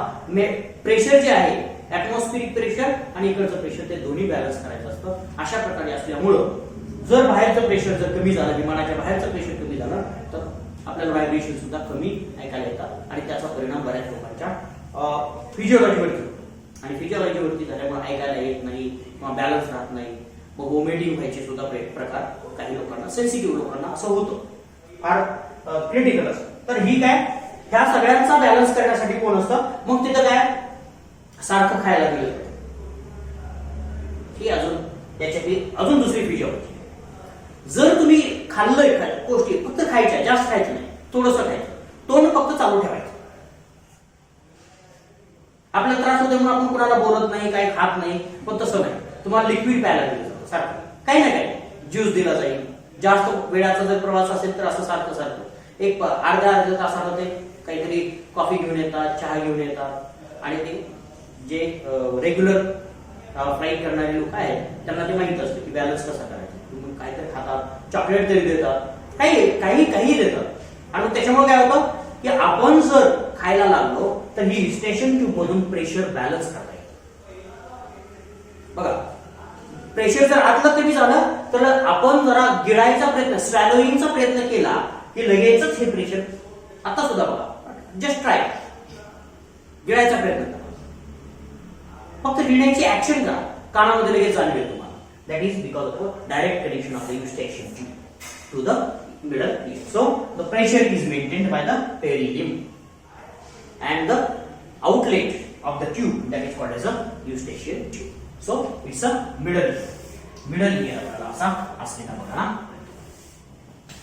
प्रेशर जे आहे, ऍटमॉस्फेरिक प्रेशर आणि इकडचं प्रेशर, ते दोन्ही बॅलन्स करायचं असतं. अशा प्रकारे असल्यामुळं जर बाहेरचं प्रेशर जर कमी झालं, विमानाच्या बाहेरचं प्रेशर कमी झालं, तर आपल्याला व्हायब्रेशन सुद्धा कमी ऐकायला येतात आणि त्याचा परिणाम बऱ्याच लोकांच्या फिजिओलॉजीवरती होतो. आणि फिजिओलॉजीवरती झाल्यामुळे ऐकायला येत नाही किंवा बॅलन्स राहत नाही, मग व्हॉमिटिंग व्हायचे सुद्धा प्रकार काही लोकांना, सेन्सिटिव्ह लोकांना असं होतं, फार क्रिटिकल असतं. तर ही काय, ह्या सगळ्यांचा बॅलन्स करण्यासाठी कोण असतं, मग तिथं काय, सारखं खायला गेलं. ही अजून त्याच्यातली अजून दुसरी फिजिओलॉजी. जर तुम्ही खाल्लंय गोष्टी फक्त खायच्या, जास्त खायचं नाही, थोडंसं खायचं, तोंड फक्त चालू ठेवायचं. आपल्याला त्रास होतो म्हणून आपण कुणाला बोलत नाही, काही खात नाही, पण तसं नाही. तुम्हाला लिक्विड प्यायला दिलं जातं सारखं, काही ना काही ज्यूस दिला जाईल. जास्त वेळाचा जर प्रवास असेल तर असं सारखं सारखं एक अर्ध्या तासाला ते काहीतरी कॉफी घेऊन येतात, चहा घेऊन येतात. आणि ते जे रेग्युलर फ्लाईट करणारे लोक आहेत त्यांना ते माहित असतं की बॅलन्स कसा करायचा. तुम्ही काहीतरी खातात, चॉकलेट तरी देतात, काही देतात. आणि त्याच्यामुळे काय होतं की आपण जर खायला लागलो तर ही स्टेशन ट्यूब मधून प्रेशर बॅलन्स करता येतं. बघा, प्रेशर जर आतलं कमी झालं तर आपण जरा गिळायचा प्रयत्न, स्वॅलोइंगचा प्रयत्न केला की लगेचच हे प्रेशर, आता सुद्धा बघा, जस्ट ट्राय, गिळायचा प्रयत्न करा, फक्त गिळण्याची ऍक्शन करा, कानामध्ये लगेच जाणवेल तुम्हाला. That is because of direct connection of the eustachian to the middle ear. So the pressure is maintained by the perineum and the outlet of the tube, that is called as a eustachian tube. So it's a middle ear. Middle ear असा असलेला बघा.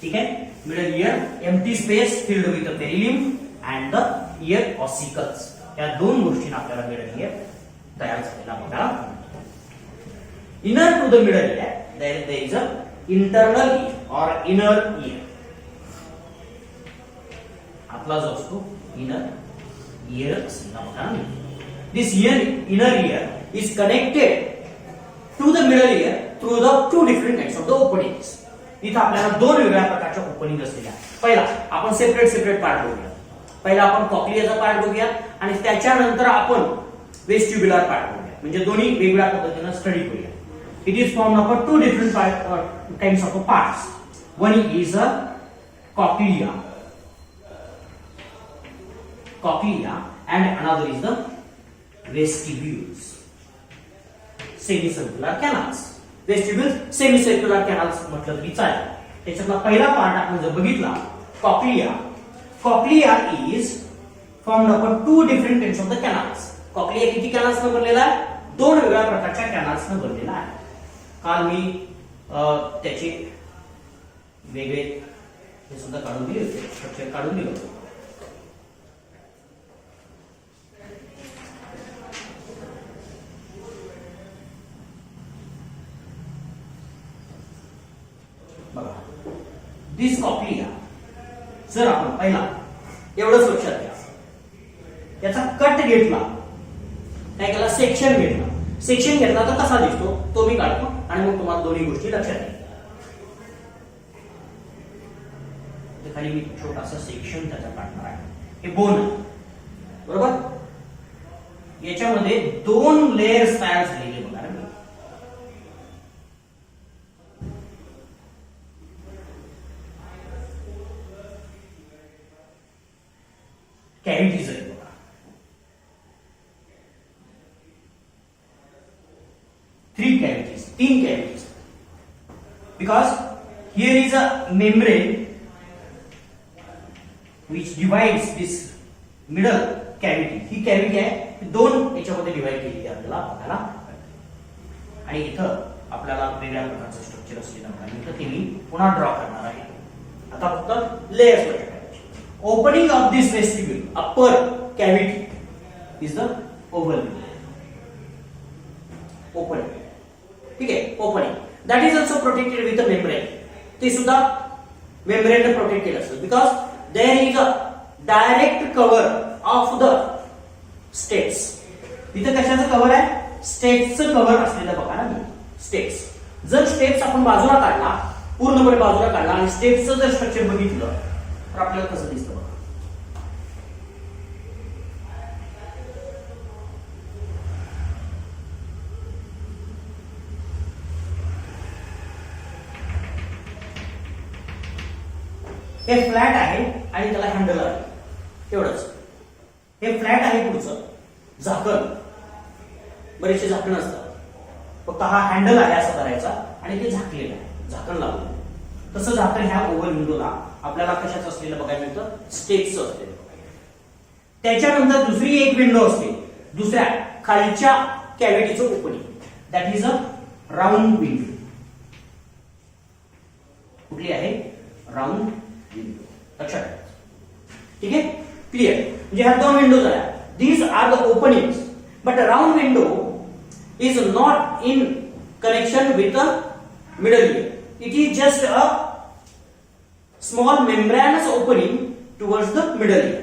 ठीक आहे. Middle ear, empty space filled with the perineum and the ear ossicles. या दोन गोष्टींना आपल्याला middle ear तयार झालेला बघा. Inner to the middle ear there is a internal ear or inner ear. आपला जो असतो inner ear असलेला बघा. This inner ear is connected to the middle ear through the two different kinds of the openings. इथं आपल्याला दोन वेगळ्या प्रकारच्या ओपनिंग असलेल्या. पहिला आपण सेपरेट पार्ट बघूया. पहिला आपण कॉक्लियाचा पार्ट बघूया आणि त्याच्यानंतर आपण वेस्टिब्युलर पार्ट बघूया. म्हणजे दोन्ही वेगळ्या पद्धतीने स्टडी करूया. It is formed of two different kinds of parts. One is a cochlea, and another is the vestibules, semicircular canals. Vestibules, semicircular canals म्हटलं तरी चालेल. त्याच्यातला पहिला पार्ट आपण जर बघितला, cochlea is formed of two different kinds of the canals. Cochlea किती canals ने बनलेला आहे? दोन वेगळ्या प्रकारच्या कॅनल्सनं बनलेला आहे. काल मी त्याचे वेगळे हे सुद्धा काढून दिले होते, स्ट्रक्चर काढून दिलं होतं. बघा, दिस कॉक्लिया जर आपण पहिला एवढंच लक्षात घ्या, याचा कट घेतला, काय केला, सेक्शन घेतला. सेक्शन घेतला तर कसा दिसतो तो मी काढतो आणि मग तुम्हाला दोन्ही गोष्टी लक्षात घ्या. खाली मी छोटासा सेक्शन त्याचा काढणार आहे. हे बोन बरोबर, याच्यामध्ये दोन लेयर्स तयार झालेले बघा. कॅव्हिटीज आहेत बघा. तीन cavities, because here is a membrane which divides this middle cavity. He cavity आहे, दोन याच्यामध्ये डिवाइड केली आहे आपल्याला बघायला. आणि इथं आपल्याला वेगळ्या प्रकारचं स्ट्रक्चर असलेलं बघा. इथं ते मी पुन्हा ड्रॉ करणार आहे. आता फक्त लेयर्स लक्षात ठेवायचे. Opening of this vestibule, upper cavity is the oval opening. ठीक आहे, opening that is also protected with a membrane. ते सुद्धा मेम्ब्रेन प्रोटेक्ट केलं असतं, because there is a direct cover of the states. इथं कशाचं कव्हर आहे, स्टेट्सचं कव्हर असलेलं बघा ना. स्टेट्स जर स्टेप्स आपण बाजूला काढला, पूर्णपणे बाजूला काढला आणि स्टेप्सचं जर स्ट्रक्चर बघितलं तर आपल्याला कसं दिसतं बघा. हे फ्लॅट आहे आणि त्याला हँडल आहे, एवढंच. हे फ्लॅट आहे, पुढचं झाकण, बरेचसे झाकण असतात, फक्त हा हँडल आहे असा करायचा आणि ते झाकलेलं आहे, झाकण लावलं. तसं झाकण ह्या ओव्हल विंडोला आपल्याला कशाचं असलेलं बघायला मिळतं, स्टेजचं असलेलं. त्याच्यानंतर दुसरी एक विंडो असते दुसऱ्या खालच्या कॅव्हिटीचं opening, that is a round window. कुठली आहे, राऊंड विंडो. लक्षात ठेवा. ठीक आहे, क्लिअर. म्हणजे ह्या दोन विंडो झाल्या. These are the openings, but round window is not in connection with the middle ear. It is just a small membranous opening towards the middle ear.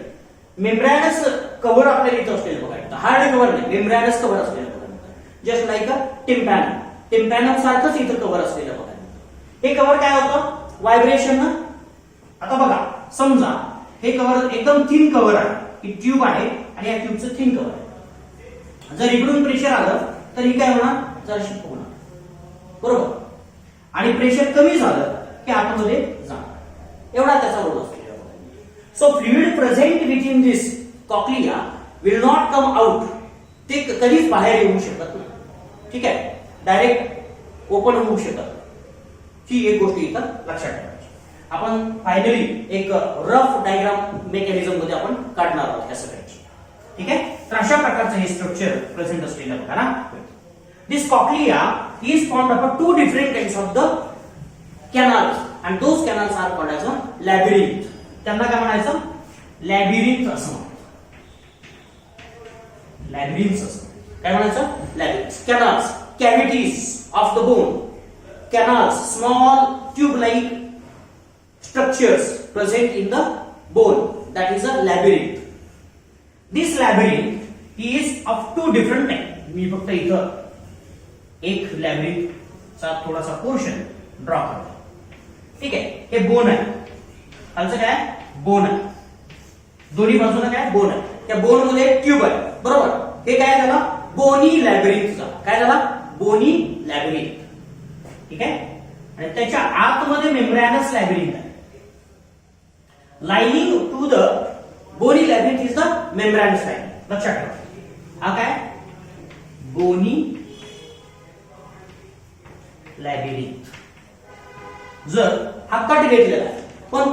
Membranous cover आपल्याला इथं असलेलं बघा, हार्ड कव्हर नाही, membranous cover असलेलं बघा. Just like a टिम्पॅनम, टिम्पॅनम सारखंच इथं cover असलेलं बघा. हे कव्हर काय होतं, व्हायब्रेशन. आता बघा, समजा हे कव्हर एकदम थिन कव्हर आहे, ही ट्यूब आहे आणि या ट्यूबचं थिन कव्हर आहे. जर इकडून प्रेशर आलं तर ही काय होणार, जराशी होणार, बरोबर. आणि प्रेशर कमी झालं की आतमध्ये जाणार, एवढा त्याचा रोल असतो. So fluid present with in this cochlea will not come out. ते कधीच बाहेर येऊ शकत नाही. ठीक आहे, डायरेक्ट ओपन होऊ शकत. ही एक गोष्ट इथं लक्षात ठेवायची. आपण फायनली एक रफ डायग्राम मेकॅनिझम मध्ये आपण काढणार आहोत या सगळ्याची. ठीक आहे, तर अशा प्रकारचं हे स्ट्रक्चर प्रेझेंट असलेलं बघा ना. This cochlea is formed of two different kinds of the canals, and those canals are called as a labyrinth. त्यांना काय म्हणायचं, लॅबिरिंथ असं म्हणतात. लॅबिरिंथ असं काय म्हणायचं, लॅबिरिंथ. Canals, cavities of the bone. Canals, small tube like structures present in the bone, that is a labyrinth. This labyrinth is of two different types. मी फक्त इथं एक लॅबिरिंथचा थोडासा पोर्शन ड्रॉ करतो. ठीक आहे, हे बोन आहे, खालचं काय, बोन आहे, दोन्ही बाजूला काय, बोन आहे. त्या बोन मध्ये ट्यूब आहे, बरोबर. हे काय झाला, बोनी लॅबिरिंथ झाला. काय झाला, बोनी लॅबिरिंथ. ठीक आहे, आणि त्याच्या आतमध्ये मेम्ब्रॅनस लॅबिरिंथ आहे. Lining to the bony labyrinth is the membranous line. लक्षात ठेवा, हा काय, बोनी लॅबिरिंथ. जर हा कट घेतलेला आहे, पण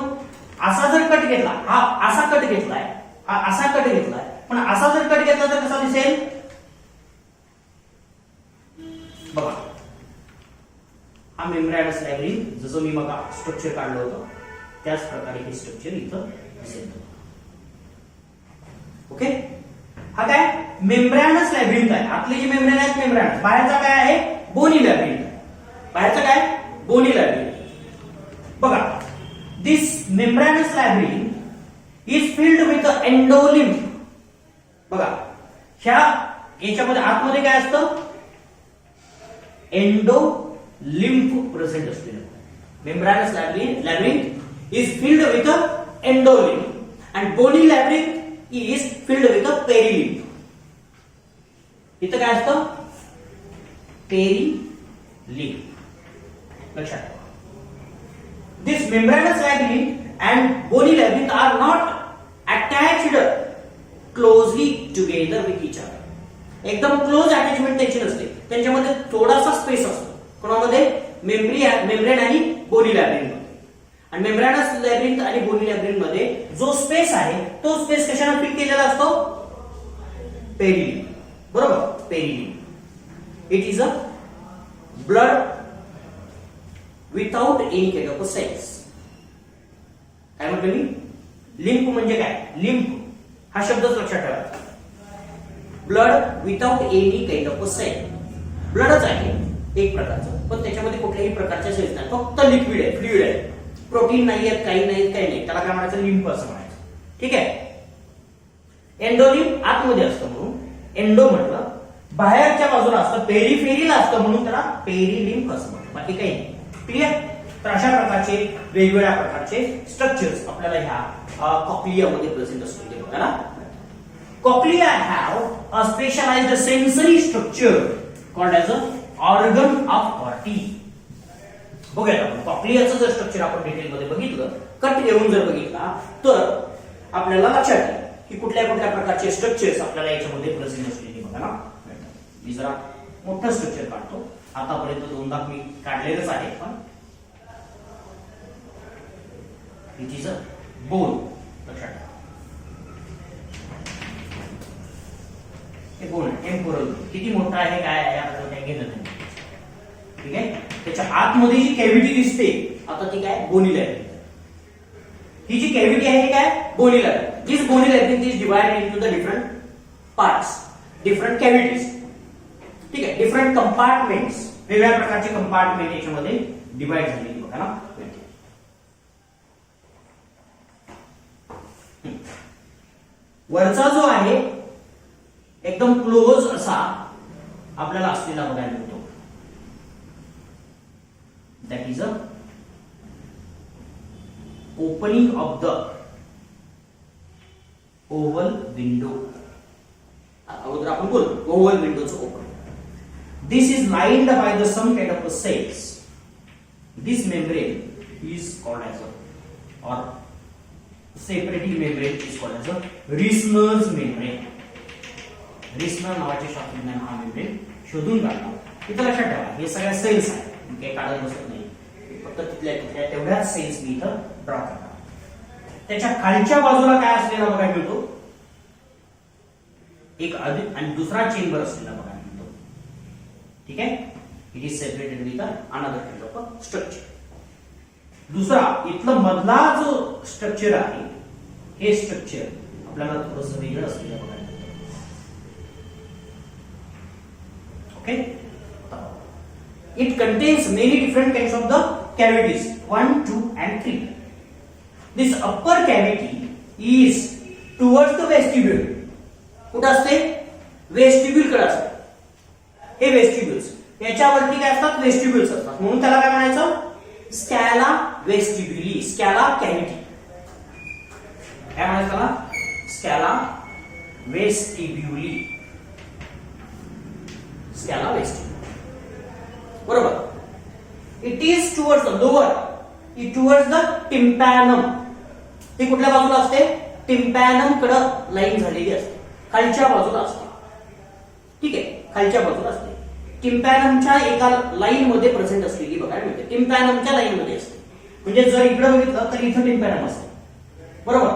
असा जर कट घेतला, हा असा कट घेतलाय, हा असा कट घेतलाय, पण असा जर कट घेतला तर कसा दिसेल, बघा हा मेम्ब्रेनस लॅब्रिन, जसं मी बघा स्ट्रक्चर काढलं होतं त्याच प्रकारे हे स्ट्रक्चर इथं दिसेल. ओके, हा काय मेम्ब्रेनस लॅब्रिन आहे. आतले जे मेम्ब्रेन आहेत मेम्ब्रेनस, बाहेरचा काय आहे बोनी लॅब्रिन. बाहेरचा काय बोनी लॅब्रिन. बघा this membranous labyrinth is filled with endolymph. बघा ह्या याच्यामध्ये आतमध्ये काय असतं एंडोलिम्फ प्रेझेंट असलेलं. Membranous labyrinth is filled with endolymph and bony labyrinth is filled with perilymph. इथं काय असतं पेरिलिम्फ. लक्षात ठेवा. This membranous labyrinth and bony labyrinth are not attached closely together with each other. एकदम क्लोज अटॅचमेंट त्यांची नसते, त्यांच्यामध्ये थोडासा स्पेस असतो. कोणामध्ये मेम्ब्रेन आणि बोनी लॅब्रिंथ मध्ये. आणि मेम्ब्रेनस लॅब्रिंथ आणि बोनी लॅब्रिंथ मध्ये जो स्पेस आहे तो स्पेस कशाने फिल केलेला असतो पेरिलिम्फ. बरोबर, perilymph. It is a blood without any kind of cells. काय म्हटलं मी? लिम्फ म्हणजे काय? लिम्फ हा शब्दच लक्षात ठेवा. Blood without any kind of cell. ब्लडच आहे एक प्रकारचं, पण त्याच्यामध्ये कुठल्याही प्रकारच्या सेल्स नाही, फक्त लिक्विड आहे, फ्लुइड आहे, प्रोटीन नाही आहेत, काही नाहीत, काही नाही. त्याला काय म्हणायचं? लिम्फ असं म्हणायचं. ठीक आहे. एंडोलिम्फ आतमध्ये असतं म्हणून एंडो म्हटलं, बाहेरच्या बाजूला असतं, पेरिफेरीला असतं म्हणून त्याला पेरिलिम्फ असं म्हणतात. बाकी काही नाही. क्लिअर? तर अशा प्रकारचे वेगवेगळ्या प्रकारचे स्ट्रक्चर्स आपल्याला ह्या कॉक्लियामध्ये प्रेझेंट असतील. बघा, cochlea have a specialised sensory structure called as a organ of Corti. बघूया आपण कॉक्लियाचं जर स्ट्रक्चर आपण डिटेल मध्ये बघितलं, कट घेऊन जर बघितला तर आपल्याला लक्षात येईल की कुठल्या कुठल्या प्रकारचे स्ट्रक्चर्स आपल्याला याच्यामध्ये प्रेझेंट असलेली बघा ना. मी जरा मोठं स्ट्रक्चर काढतो. आतापर्यंत दोनदा मी काढलेलंच आहे, पण इट इज अ बोन. लक्षात ठेवा, हे बोन टेम्पोरल किती मोठा आहे काय आहे आपल्याला काही घेणं नाही. ठीक आहे. त्याच्या आतमध्ये जी कॅव्हिटी दिसते आता ती काय बोनी लॅब्रिंथ. ही जी कॅव्हिटी आहे काय bony labyrinth. This bony labyrinth is divided into the different parts, different cavities. ठीक आहे. डिफरंट कंपार्टमेंट्स, वेगवेगळ्या प्रकारचे कंपार्टमेंट याच्यामध्ये डिवाइड झालेली बघा ना. वरचा जो आहे एकदम क्लोज असा आपल्याला असलेला बघायला मिळतो. That is a opening of the oval window. अगोदर आपण बोलतो ओव्हल विंडोचं open. This is lined by the some kind of cells. This membrane is called as a, or separating membrane is called as a Reissner's membrane. Reissner नावाचे शास्त्रज्ञान हा membrane शोधून काढला. इथं लक्षात ठेवा हे सगळ्या सेल्स आहेत, काही काढत बसत नाही, फक्त तिथल्या तिथल्या तेवढ्याच सेल्स मी इथं ड्रॉ करणार. त्याच्या खालच्या बाजूला काय असलेला बघायला मिळतो एक अधिक आणि दुसरा चेंबर असलेला बघायला. ठीक आहे. It is separated with another kind of structure. दुसरा इथलं मधला जो स्ट्रक्चर आहे हे स्ट्रक्चर आपल्याला थोडंसं वेगळं असलेलं बघायला मिळतं. Okay. It contains many different kinds of the cavities 1, 2 and 3. This upper cavity is towards the vestibule. कुठं असते? वेस्टिब्युल कडे असते. हे वेस्टिब्युल्स, याच्यावरती काय असतात? वेस्टिब्युल्स असतात, म्हणून त्याला काय म्हणायचं? Scala vestibuli, scala cavity. काय म्हणायचं त्याला? Scala vestibuli, scala vestibuli. बरोबर. It is towards the lower, it towards the tympanum. ती कुठल्या बाजूला असते? टिम्पॅनम कडे लाईन झालेली असते, खालच्या बाजूला असते. ठीक आहे. खालच्या बाजूला असते. टिम्पॅनमच्या एका लाईन मध्ये प्रेझेंट असलेली बघायला मिळते. टिम्पॅनमच्या लाईन मध्ये असते, म्हणजे जर इकडे बघितलं तर इथं टिम्पॅनम असते. बरोबर.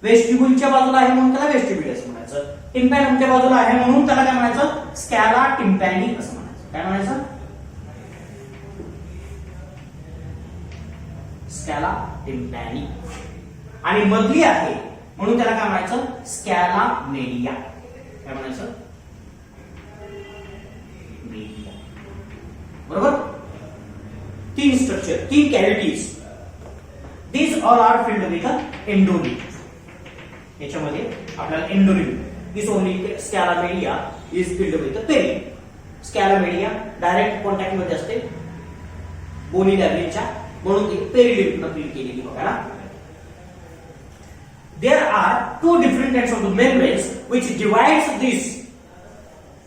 वेस्टिब्युलच्या बाजूला आहे म्हणून त्याला वेस्टिब्युल असं म्हणायचं. टिम्पॅनमच्या बाजूला आहे म्हणून त्याला काय म्हणायचं? स्कॅला टिम्पॅनी असं म्हणायचं. काय म्हणायचं? स्कॅला टिम्पॅनी. आणि मधली आहे म्हणून त्याला काय म्हणायचं? स्कॅला मेडिया. काय म्हणायचं? मेडिया. बरोबर. तीन स्ट्रक्चर, तीन cavities. These all are filled with the endolymph. याच्यामध्ये आपल्याला endolymph. This only scala media is filled with the peri. Scala media direct contact मध्ये असते बोनी लॅब्रिनच्या, म्हणून ती पेरिलिम्फ न फिल केलेली बघा ना. There are two different types of the membranes which divides this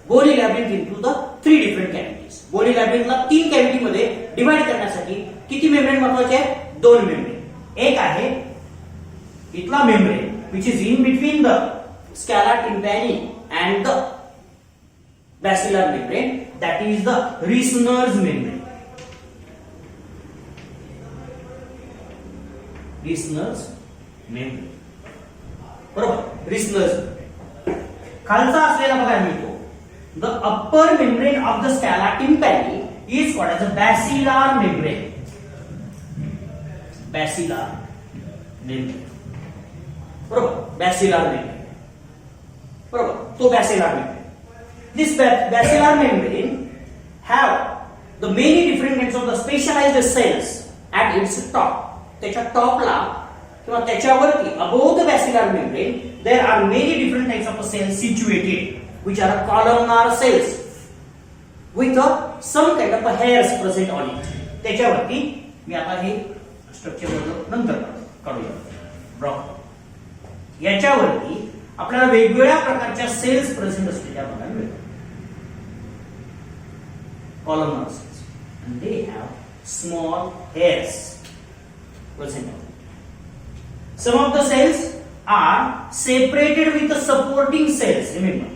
bony labyrinth into the three different cavities. Bony labyrinth ला तीन कॅव्हिटी मध्ये डिवाइड करण्यासाठी किती मेम्ब्रेन महत्वाचे आहेत? दोन मेम्ब्रेन. एक आहे इथला membrane which is in between the scala tympani and the basilar membrane, that is the Reissner's membrane. Reissner's membrane. बरोबर. Reissner's. खालचा असलेला बघा मिळतो. The upper membrane of the scala tympani is called as a basilar membrane. Basilar membrane. बरोबर. Basilar membrane. बरोबर. तो basilar membrane. This basilar membrane have the many different kinds of the specialized cells at its top. त्याच्या टॉपला किंवा त्याच्यावरती above the basilar membrane there are many different types of cells situated which are columnar cells with some kind of hairs present on it. त्याच्यावरती मी आता हे structure नंतर काढूया. Brock याच्यावरती आपल्याला वेगवेगळ्या प्रकारच्या सेल्स प्रेझेंट असलेल्या बघायला मिळतात. columnar cells and they have small hairs present on it. Some of the cells are separated with the supporting cells. Remember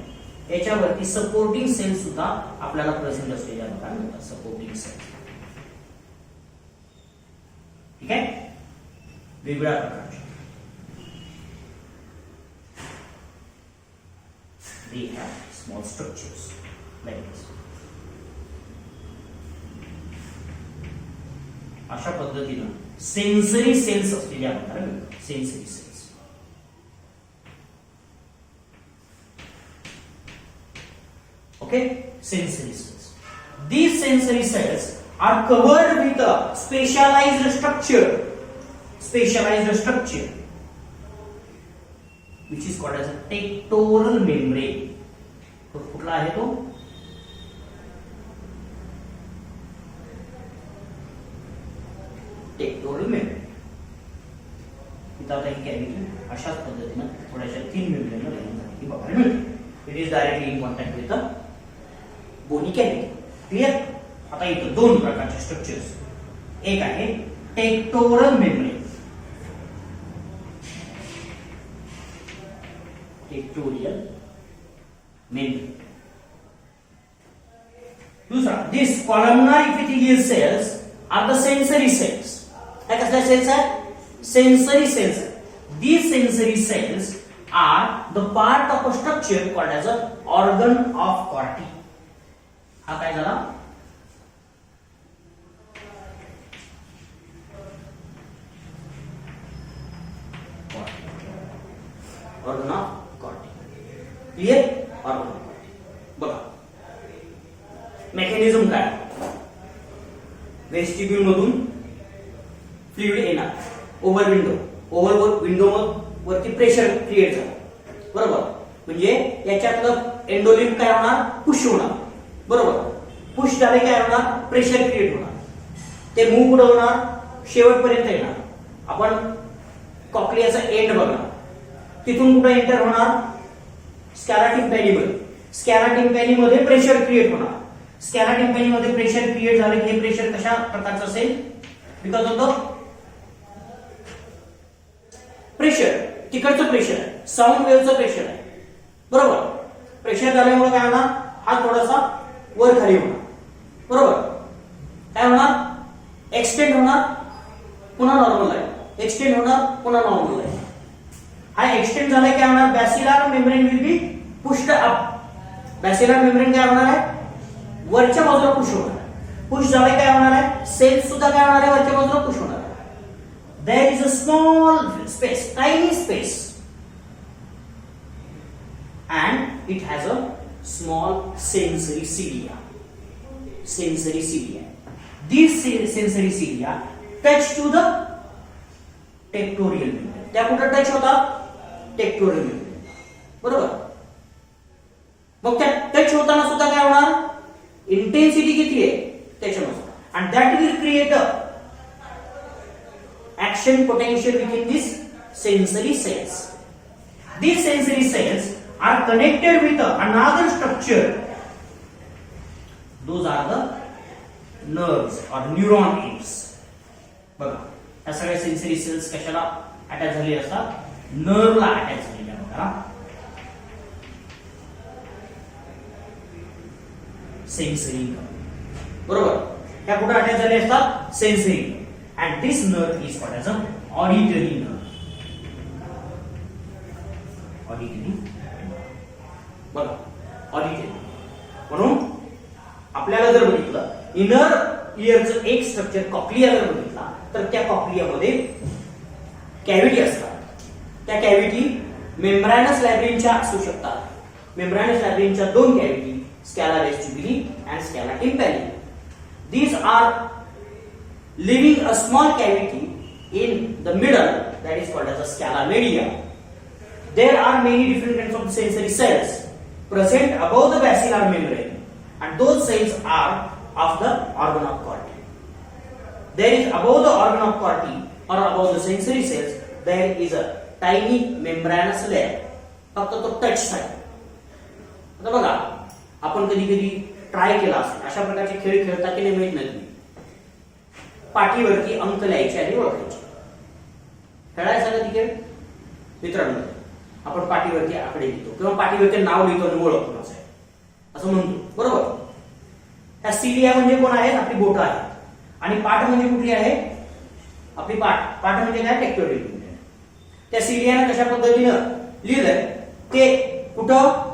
याच्यावरती सपोर्टिंग सेल्स सुद्धा आपल्याला प्रेझेंट असलेल्या बघायला मिळतात. Supporting cells. ठीक आहे. वेगवेगळ्या प्रकारचे they have small structures like this. अशा पद्धतीनं सेन्सरी सेल्स असलेल्या बघायला मिळतात. Sensory cells. Okay. Sensory cells. These sensory cells are covered with a specialized structure which is called as a pectoral membrane. तो कुठला आहे तो? pectoral membrane. इथं आता ही कॅव्हिटी अशाच पद्धतीनं थोड्याशा थिन मेम्ब्रेन झालेली बघायला मिळते. It is directly in contact with the Boney cavity. Clear. आता इथं दोन प्रकारचे स्ट्रक्चर्स. एक आहे टेक्टोरल मेम्ब्रेन. Tectorial membrane. दूसरा, दिस columnar epithelial cells are the sensory cells. काय कसल्या सेल्स आहेत? Sensory cells. These sensory cells are the part of a structure called as a organ of Corti. हा काय झाला? Organ of कॉर्टी. Clear. Organ of कॉर्टी. बघा mechanism काय? Vestibule मधून fluid येणार ओव्हर विंडो. ओव्हर विंडो वरती प्रेशर क्रिएट झालं. बरोबर. म्हणजे याच्यातलं एंडोलिम्फ काय होणार? पुश होणार. बरोबर. पुश झाले काय होणार? प्रेशर क्रिएट होणार. ते मूव्ह कुठं होणार? शेवटपर्यंत येणार. आपण कॉक्लियाचा एंड बघणार. तिथून कुठे एंटर होणार? स्कॅला टिम्पॅनी मध्ये. स्कॅला टिम्पॅनी मध्ये प्रेशर क्रिएट होणार. स्कॅला टिम्पॅनी मध्ये प्रेशर क्रिएट झाले की हे प्रेशर कशा प्रकारचं असेल? Because of the pressure. तिकडचं प्रेशर आहे. साऊंड वेव्हचं प्रेशर आहे. बरोबर. प्रेशर झाल्यामुळे काय होणार? हा थोडासा वर खाली होणार. बरोबर. काय होणार? एक्सटेंड होणार पुन्हा नॉर्मल आहे. एक्सटेंड होणार पुन्हा नॉर्मल आहे. हा एक्सटेंड झाला काय होणार? Basilar membrane will be pushed up. Basilar membrane काय होणार आहे? वरच्या बाजूला पुश होणार आहे. पुश झाले काय होणार आहे, सेल्स सुद्धा काय होणार आहे, वरच्या बाजूला पुश होणार आहे. There is a small space, tiny space, and it has a small sensory cilia. Sensory cilia. These sensory cilia touch to the tectorial membrane. त्या कुठे टच होतात, टेक्टोरियल मेम्ब्रेन. बरोबर. मग त्या टच होताना सुद्धा काय होणार, इंटेन्सिटी किती आहे त्याच्यानुसार, and that will create a action potential within these sensory cells. These sensory cells are connected with another structure. Those are the nerves or neuron ends. बघा, या सगळ्या सेन्सरी सेल्स कशाला अटॅच झालेले असतात, नर्वला अटॅच झालेले असतात. सेन्सरी बरोबर, त्या कुठे अटॅच झाले असतात, sensory. And this nerve is called as an auditory nerve. Auditory nerve. बघा, auditory. म्हणून आपल्याला जर बघितलं इनर इयरचं एक स्ट्रक्चर कॉक्लिया जर बघितला तर त्या कॉक्लियामध्ये कॅव्हिटी असतात. त्या कॅव्हिटी मेम्ब्रेनस लॅब्रिनच्या असू शकतात. मेम्ब्रेनस लॅब्रिनच्या दोन कॅव्हिटी, scala vestibuli and scala tympani. These are leaving a small cavity in the middle that is called as a scala media. There are many different kinds of sensory cells present above the basilar membrane, and those cells are of the organ of Corti. There is above the organ of Corti or above the sensory cells there is a tiny membranous layer. फक्त तो touch साठी. आता बघा, आपण कधी कधी try केला असेल अशा प्रकारचे खेळ खेळता की नाही माहित नाही. पाठीवरती अंक लिहायचे आणि ओळखायचे. खेळायचा का तिकडे मित्रांनो, आपण पाठीवरती आकडे लिहितो किंवा पाठीवरती नाव लिहितो आणि ओळखतो असं म्हणतो. बरोबर. त्या सिलिया म्हणजे कोण आहेत, आपली बोटं आहेत. आणि पाठ म्हणजे कुठली आहे, आपली पाठ. पाठ म्हणजे काय, टेक्टोरियल. त्या सिलियाने कशा पद्धतीनं लिहिलंय ते कुठं,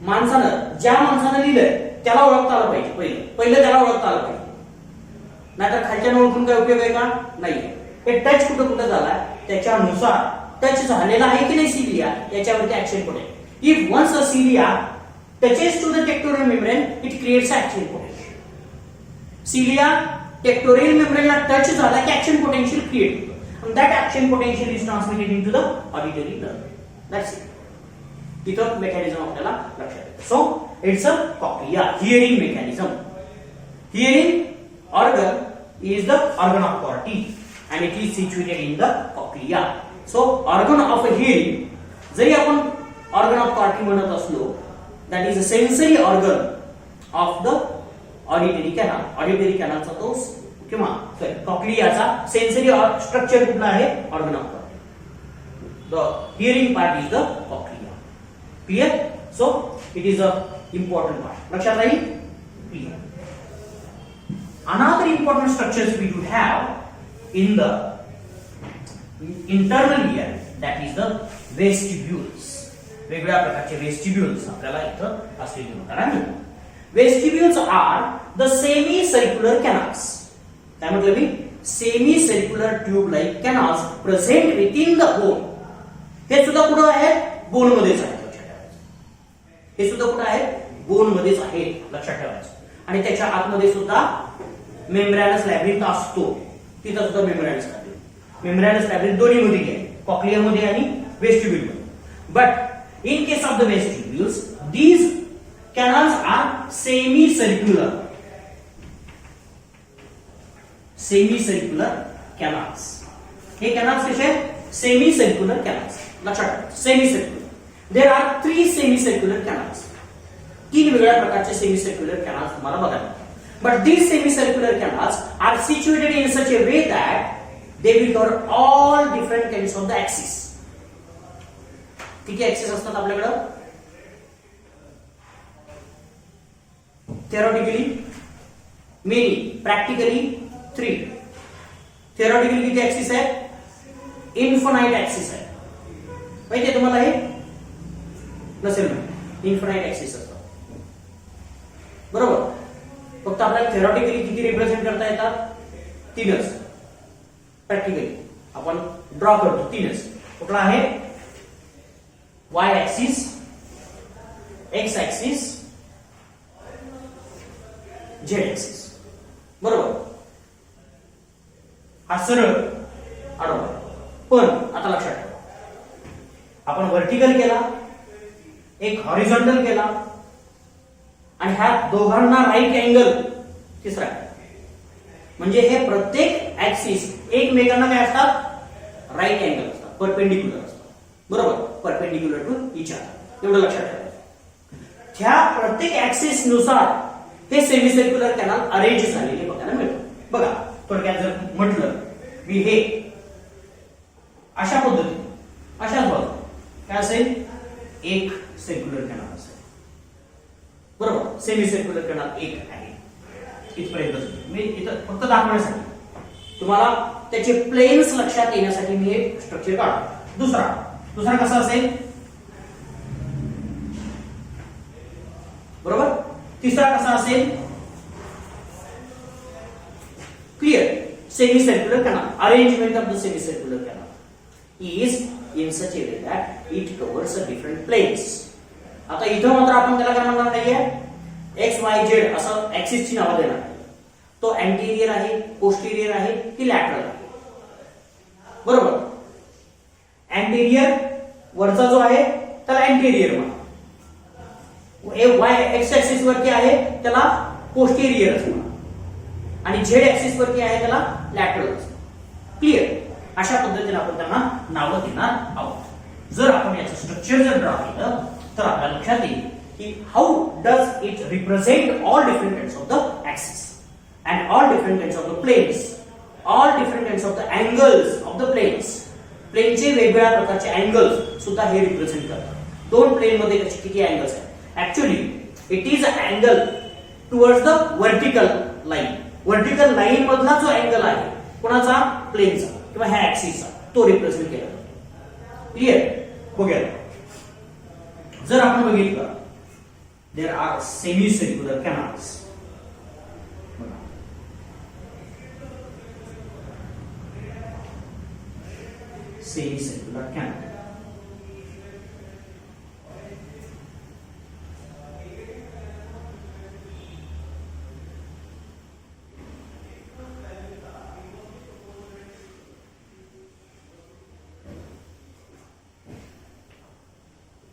माणसानं, ज्या माणसानं लिहिलंय त्याला ओळखता आलं पाहिजे. पहिलं त्याला ओळखता आलं पाहिजे, नाहीतर खालच्या ओळखून काय उपयोग आहे का, नाही. हे टच कुठं कुठं झाला त्याच्यानुसार टच झालेला आहे की नाही सिलिया याच्यावरती ऍक्शन पडेल. If once a cilia touches to the tectorial membrane it creates action potential. Cilia tectorial मेम्ब्रेनला टच झाला की ऍक्शन पोटेन्शियल क्रिएट होतो, and that action potential is transmitted into the auditory nerve. That's it. तिथं mechanism आपल्याला लक्षात येतं. So it's a cochlea, hearing mechanism. Hearing organ is the organ of Corti and it is situated in the cochlea. So organ of hearing, जरी आपण organ of Corti म्हणत असलो, that is a sensory organ of the auditory canal. Auditory canal चा तो किंवा कॉक्लियाचा sensory structure कुठला आहे, organ of Corti. The hearing part is the cochlea. Clear? So it is a important part. लक्षात राहील? Clear. Another important structures we do have in the internal ear, that is the vestibules. वेगवेगळ्या प्रकारचे vestibules आपल्याला इथं असलेले बघायला मिळतात. Vestibules are the semi-circular canals. काय म्हटलं मी, semi-circular tube-like canals present within the bone. हे सुद्धा कुठं आहे, बोन मध्येच आहे. लक्षात ठेवायचं, हे सुद्धा कुठं आहे, बोन मध्येच आहे. लक्षात ठेवायचं. आणि त्याच्या आतमध्ये सुद्धा मेम्ब्रेनस लॅब्रिन्थ असतो. तिथं सुद्धा मेम्ब्रेनस लॅब्रिन्थ. मेम्ब्रेनस लॅब्रिन्थ दोन्ही मध्ये आहे, कॉक्लिया मध्ये आणि वेस्टिब्यूल मध्ये. But in case of the vestibules these canals are semi circular. Semi circular canals. हे कॅनल्स कसे आहेत, सेमी सर्क्युलर कॅनल्स. लक्षात ठेवा, semicircular. There are 3 semi circular canals. 3 वेगळ्या प्रकारचे सेमी सर्क्युलर कॅनल्स तुम्हाला बघायला. But these semicircular canals are situated in such a way that they will cover all different kinds of the axis. किती axis असतात आपल्याकडं, theoretically many, practically 3. theoretically किती axis आहे, infinite axis आहे. माहिती तुम्हाला, हे नसेल माहिती, इन्फिनाइट ऍक्सिस असतात. बरोबर. फक्त आपल्याला थेरॉटिकली किती रिप्रेझेंट करता येतात? 3च. प्रॅक्टिकली आपण ड्रॉ करतो 3च. कुठला आहे? y axis, x axis, z axis. बरोबर. हा सरळ आडवा. पण आता लक्षात ठेवा, आपण व्हर्टिकल केला, एक हॉरिझॉन्टल केला, आणि ह्या दोघांना राईट अँगल तिसरा. म्हणजे हे प्रत्येक ऍक्सिस एकमेकांना काय असतात? राईट अँगल असतात, परपेंडिक्युलर असतात. बरोबर. Perpendicular to each other. एवढं लक्षात ठेवा. ह्या प्रत्येक ऍक्सिस नुसार हे सेमीसर्क्युलर कॅनल अरेंज झालेले बघायला मिळतं. बघा, थोडक्यात जर म्हटलं मी हे अशा पद्धतीने, अशाच बघ काय असेल? एक सर्क्युलर कॅनल असेल. बरोबर. सेमीसर्क्युलर कॅनल एक आहे. इथपर्यंत मी इथं फक्त दाखवण्यासाठी, तुम्हाला त्याचे प्लेन्स लक्षात येण्यासाठी मी एक स्ट्रक्चर काढतो. दुसरा कसा असेल? बरोबर. तिसरा कसा असेल? Clear. Semicircular canal. Arrangement of the semicircular canal is in such a way that it covers a different planes. आता इथं मात्र आपण त्याला काय म्हणणार नाहीये? एक्स वाय झेड असं ऍक्सिसची नावं देणार. तो अँटेरियर आहे, पोस्टेरियर आहे की लॅटरल आहे? बरोबर. अँटेरियर वरचा जो आहे त्याला अँटेरियर म्हणा. वाय एक्स ऍक्सिस वरती आहे त्याला पोस्टेरियर म्हणा, आणि झेड ऍक्सिस वरती आहे त्याला लॅटरल. क्लिअर. अशा पद्धतीने आपण त्यांना नावं देणार आहोत. जर आपण याचं स्ट्रक्चर जर ड्रॉ केलं तर आपल्याला लक्षात येईल की how does it represent all different ends of the axis and all different ends of the planes, all different ends of the angles of the planes. प्लेनचे वेगवेगळ्या प्रकारचे अँगल्स सुद्धा हे रिप्रेझेंट करतात. दोन प्लेन मध्ये किती अँगल्स आहेत? Actually it is angle towards the vertical line. Vertical line मधला जो अँगल आहे कोणाचा? प्लेनचा किंवा ह्या ऍक्सिसचा, तो रिप्रेझेंट केला जातो. क्लिअर. बघूया. जर आपण बघितलं, there are semi circular canals. Semicircular canal.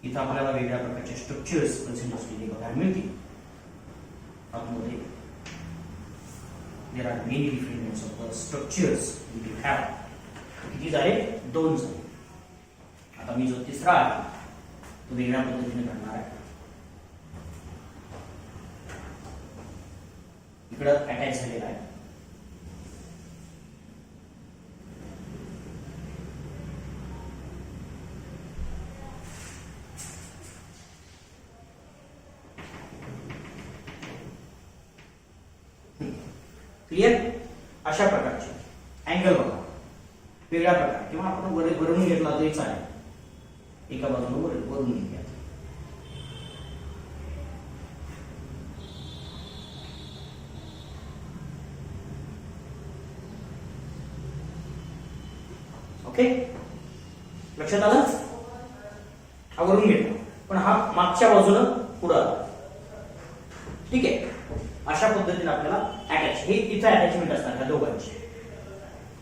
इथं आपल्याला वेगळ्या प्रकारचे स्ट्रक्चर्स प्रेझेंट असलेले बघायला मिळतील. आतमध्ये there are many different types of the structures we have. किती झाले? 2 झाले. आता मी जो तिसरा आहे तो वेगळ्या पद्धतीने करणार आहे. इकडं अटॅच झालेला आहे. क्लिअर. अशा प्रकारचे अँगल बघा वेगळ्या प्रकार, किंवा आपण वरून घेतला तरी चालेल. एका बाजूने वरून घेऊया. ओके. लक्षात आलं? हा वरून घेतला, पण हा मागच्या बाजूनं पुढे आला. ठीक आहे. अशा पद्धतीने आपल्याला अटॅच, हे इथं अटॅचमेंट असतात ह्या दोघांची.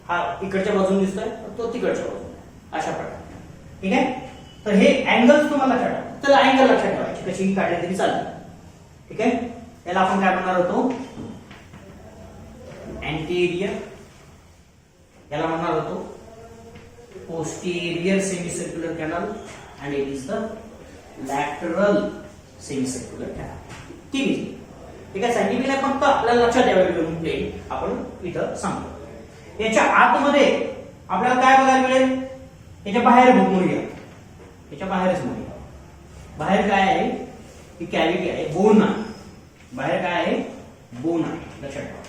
हा इकडच्या बाजूने दिसतोय, तो तिकडच्या बाजूने. अशा प्रकारे. ठीक आहे. तर हे अँगल्स तुम्हाला लक्षात ठेवा. तर अँगल लक्षात ठेवायची, कशी काढली तरी चालेल. ठीक आहे. याला आपण काय म्हणणार होतो? अँटेरियर. याला म्हणणार होतो posterior semicircular canal and it is the lateral semicircular canal. तीन. ठीक आहे. सायंटिफिकली फक्त आपल्याला लक्षात द्यावे प्लेन आपण इथं सांगतो. याच्या आतमध्ये आपल्याला काय बघायला मिळेल? याच्या बाहेर मोरूया. याच्या बाहेरच मोरूया. बाहेर काय आहे? ही कॅव्हिटी आहे, बोन आहे. बाहेर काय आहे? बोन आहे. लक्षात ठेवा.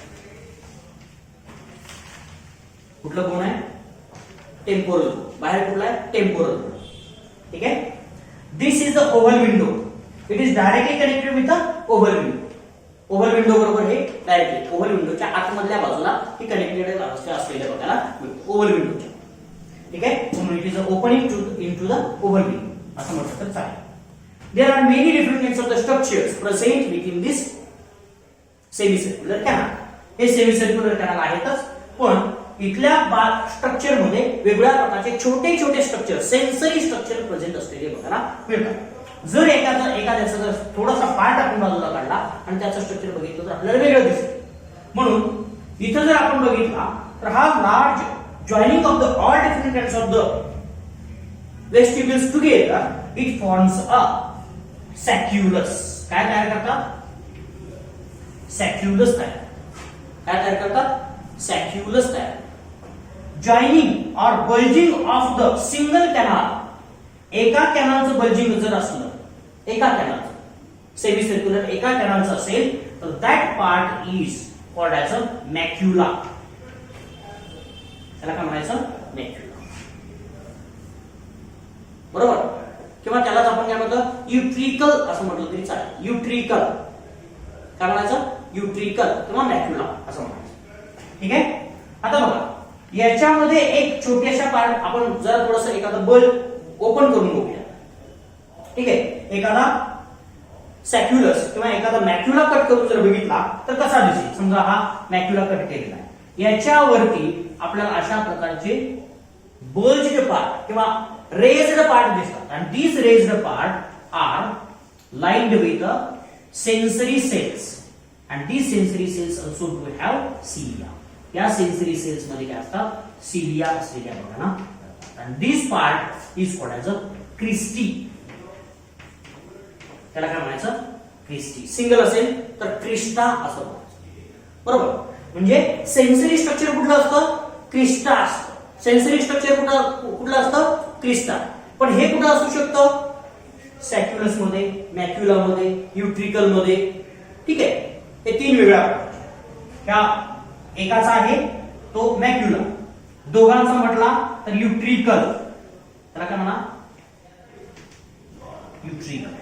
कुठलं बोन आहे? टेम्पोरल. बाहेर कुठला आहे? टेम्पोरल. ठीक आहे. This is the oval window. It is directly connected with the oval window. Oval window बरोबर हे डायरेक्टली ओव्हल विंडोच्या आतमधल्या बाजूला ही कनेक्टेड अवस्था असलेल्या बघायला मिळतो ओव्हल विंडोच्या. ठीक आहे, म्हणून it is opening into the oval window असं म्हटलं तर चालेल. There are many different kinds of the structures present with in this semicircular canal. हे सेमीसर्क्युलर कॅनल आहेतच, पण इथल्या स्ट्रक्चर मध्ये वेगवेगळ्या प्रकारचे छोटे छोटे स्ट्रक्चर सेन्सरी स्ट्रक्चर प्रेझेंट असलेले बघायला मिळतात. जर एखाद्याचा जर थोडासा पार्ट आपण बाजूला काढला आणि त्याचं स्ट्रक्चर बघितलं तर आपल्याला वेगळं दिसतं. म्हणून इथं जर आपण बघितला तर हा large joining of the all different kinds of the vestibules together it forms a sacculus. काय तयार करतात? सॅक्युलस तयार. काय तयार करतात? सॅक्युलस तयार. Joining or bulging of the single canal. एका कॅनलचं बल्जिंग जर असलं, एका कॅनलचं सेमी सर्क्युलर एका कॅनलचं असेल तर that part is called as a macula. त्याला काय म्हणायचं? मॅक्युला. बरोबर. किंवा त्यालाच आपण काय म्हणतो? युट्रिकल असं म्हटलं तरी चालेल. युट्रिकल काय म्हणायचं? युट्रिकल किंवा मॅक्युला असं म्हणायचं. ठीक आहे. आता बघा, याच्यामध्ये एक छोट्याशा पार्ट आपण जरा थोडंसं एखादं बल्ब ओपन करून बघूया. ठीक आहे. एखादा सॅक्युलस किंवा एखादा मॅक्युला कट करून जर बघितला तर कसा दिसेल? समजा हा मॅक्युला कट केलेला आहे, याच्यावरती आपल्याला अशा प्रकारचे बल्ज्ड पार्ट किंवा रेज्ड पार्ट दिसतात. आणि these raised part are lined with sensory cells and these sensory cells also do have cilia. या सेन्सरी सेल्स मध्ये काय असतात? सिलिया असलेल्या बघा. and this part is called as a cristae. त्याला काय म्हणायचं? क्रिस्टी. सिंगल असेल तर क्रिस्टा असं म्हणायचं. बरोबर. म्हणजे सेन्सरी स्ट्रक्चर कुठलं असतं? क्रिस्टा असतं. सेन्सरी स्ट्रक्चर कुठलं असतं? क्रिस्टा. पण हे कुठं असू शकतं? सॅक्युलस मध्ये, मॅक्युला मध्ये, युट्रिकल मध्ये. ठीक आहे. हे तीन वेगळ्या प्रकारचे. ह्या एकाचा आहे तो मॅक्युला, दोघांचा म्हटला तर युट्रिकल. त्याला काय म्हणा? युट्रिकल.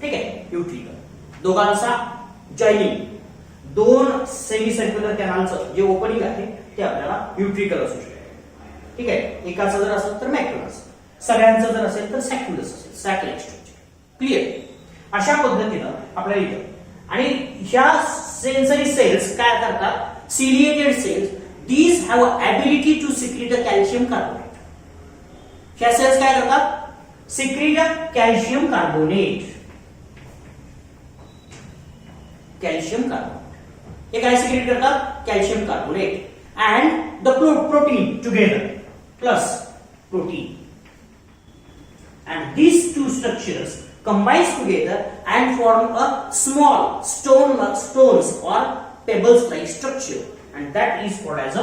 ठीक आहे. युट्रिकल. दोघांचा जॉइनिंग, दोन सेमी सर्क्युलर कॅनलचं जे ओपनिंग आहे ते आपल्याला युट्रिकल असू शकते. ठीक आहे. एकाचं जर असेल तर मॅक्युला असेल, सगळ्यांचं जर असेल तर सॅक्युलस असेल. Secular structure. क्लिअर. अशा पद्धतीनं आपल्याला इथं आणि ह्या सेन्सरी सेल्स काय करतात? ciliated cells, these have ability to secrete a calcium carbonate. ह्या सेल्स काय करतात? secrete a calcium carbonate. calcium carbonate. हे काय secrete करतात? calcium carbonate and the protein together plus protein. And these two structures combines together and form a small stones or pebbles like structure and that is called as a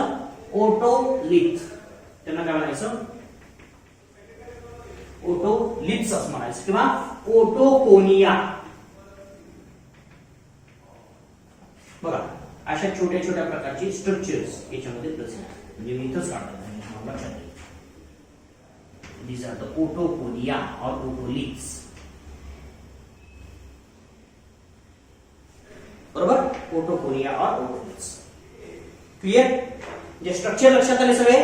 otolith. त्यांना काय म्हणायचं? ओटोलिथ्स असं म्हणायचं किंवा ओटोकोनिया. बघा, अशा छोट्या छोट्या प्रकारची स्ट्रक्चर्स याच्यामध्ये प्रेझेंट. म्हणजे मी इथंच काढतो लक्षात ठेवा. These are the otoconia or otoliths. बरोबर. ओटोकोनिया और ओटोलिथ्स. क्लिअर. जे स्ट्रक्चर लक्षात आले सगळे.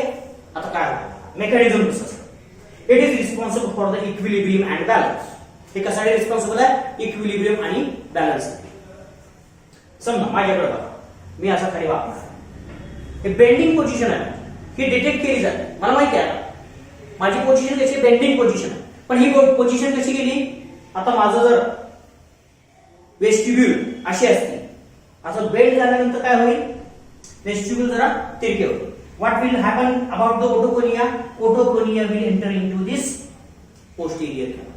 आता काय मेकॅनिझम कसं असतं? It is responsible for the equilibrium and balance. हे कशासाठी रिस्पॉन्सिबल आहे? इक्विलिब्रियम आणि बॅलन्स. समजा माझ्याकडे बघा, मी असा खाली वापरणार, हे बेंडिंग पोझिशन आहे, ही डिटेक्ट केली जाते. मला माहिती आहे माझी पोझिशन कशी बेंडिंग पोझिशन आहे, पण ही पोझिशन कशी गेली? आता माझं जर वेस्टिब्यूल अशी असते, असं बेंड झाल्यानंतर काय होईल? वेस्टिब्यूल जरा तिरके होईल. What will happen about the otoconia? Otoconia will enter into this posterior canal.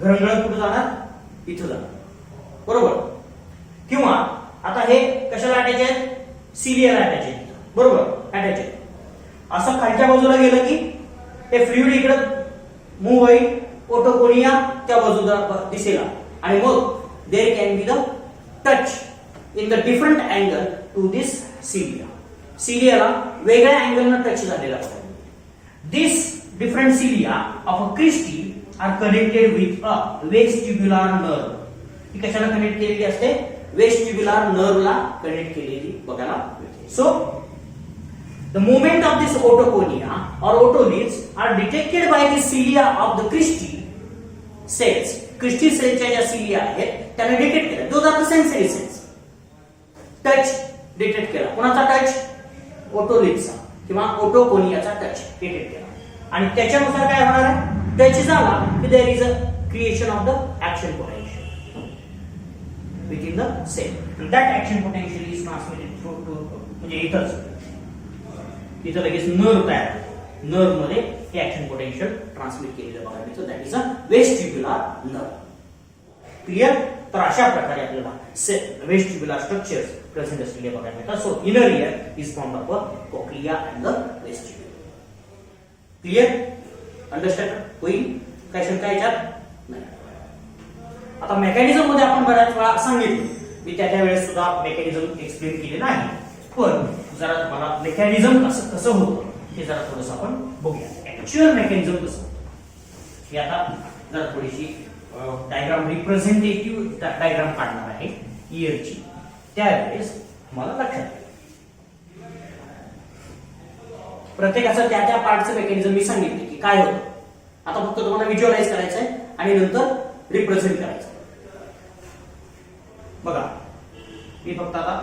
घरंगळत कुठे जाणार? इथं जाणार. बरोबर. किंवा आता हे कशाला अटॅच आहेत? सिलियाला अटॅच आहेत. बरोबर. अटॅच आहेत. असं खालच्या बाजूला गेलं की हे फ्लुइड इकडे मूव्ह होईल, ओटोकोनिया त्या बाजूला दिसेल आणि मग there can be the touch in the different angle to this cilia. सिलियाला वेगळ्या अँगलनं टच झालेला असतो. This different cilia of a cristae are connected with a vestibular nerve. ती कशाला कनेक्ट केलेली असते? वेस्टिब्युलर नर्वला कनेक्ट केलेली बघायला मिळते. So the movement of this otoconia or otoliths are detected by the cilia of the Christie cells. Christie cellच्या ज्या cilia आहेत त्यांना डिटेक्ट केलं. Those are the sensory cells. Touch detect केला. कोणाचा टच? ओटोलिथचा किंवा ओटोकोनियाचा टच डिटेक्ट केला आणि त्याच्यानुसार काय होणार आहे? टच झाला की there is a creation of the action potential within the cell. That action potential is transmitted through to म्हणजे इथं लगेच नर्व तयार होतो. नर्व मध्ये हे ऍक्शन पोटेन्शियल ट्रान्समिट केलेलं बघायला मिळतं. That is a vestibular nerve. Clear? तर अशा प्रकारे आपल्याला वेस्टिब्युलर स्ट्रक्चर्स प्रेझेंट असलेले बघायला मिळतात. So inner year is formed of a cochlea and the vestibular. Clear? Understand? होईल? काय शंका याच्यात नाही. आता मेकॅनिझम मध्ये आपण बऱ्याच वेळा सांगितलं, मी त्या वेळेस सुद्धा मेकॅनिझम एक्सप्लेन केले नाही, पण जरा तुम्हाला मेकॅनिझम कसं कसं होतं हे जरा थोडंसं आपण बघूया. ऍक्च्युअल मेकॅनिझम कसं हे आता जरा थोडीशी डायग्राम रिप्रेझेंटेटिव्ह डायग्राम काढणार आहे इयरची. त्यावेळेस मला लक्षात येईल प्रत्येकाचं त्या पार्टचं मेकॅनिझम मी सांगितले की काय होतं. आता फक्त तुम्हाला व्हिज्युअलाइज करायचं आहे आणि नंतर रिप्रेझेंट करायचं. बघा मी फक्त आता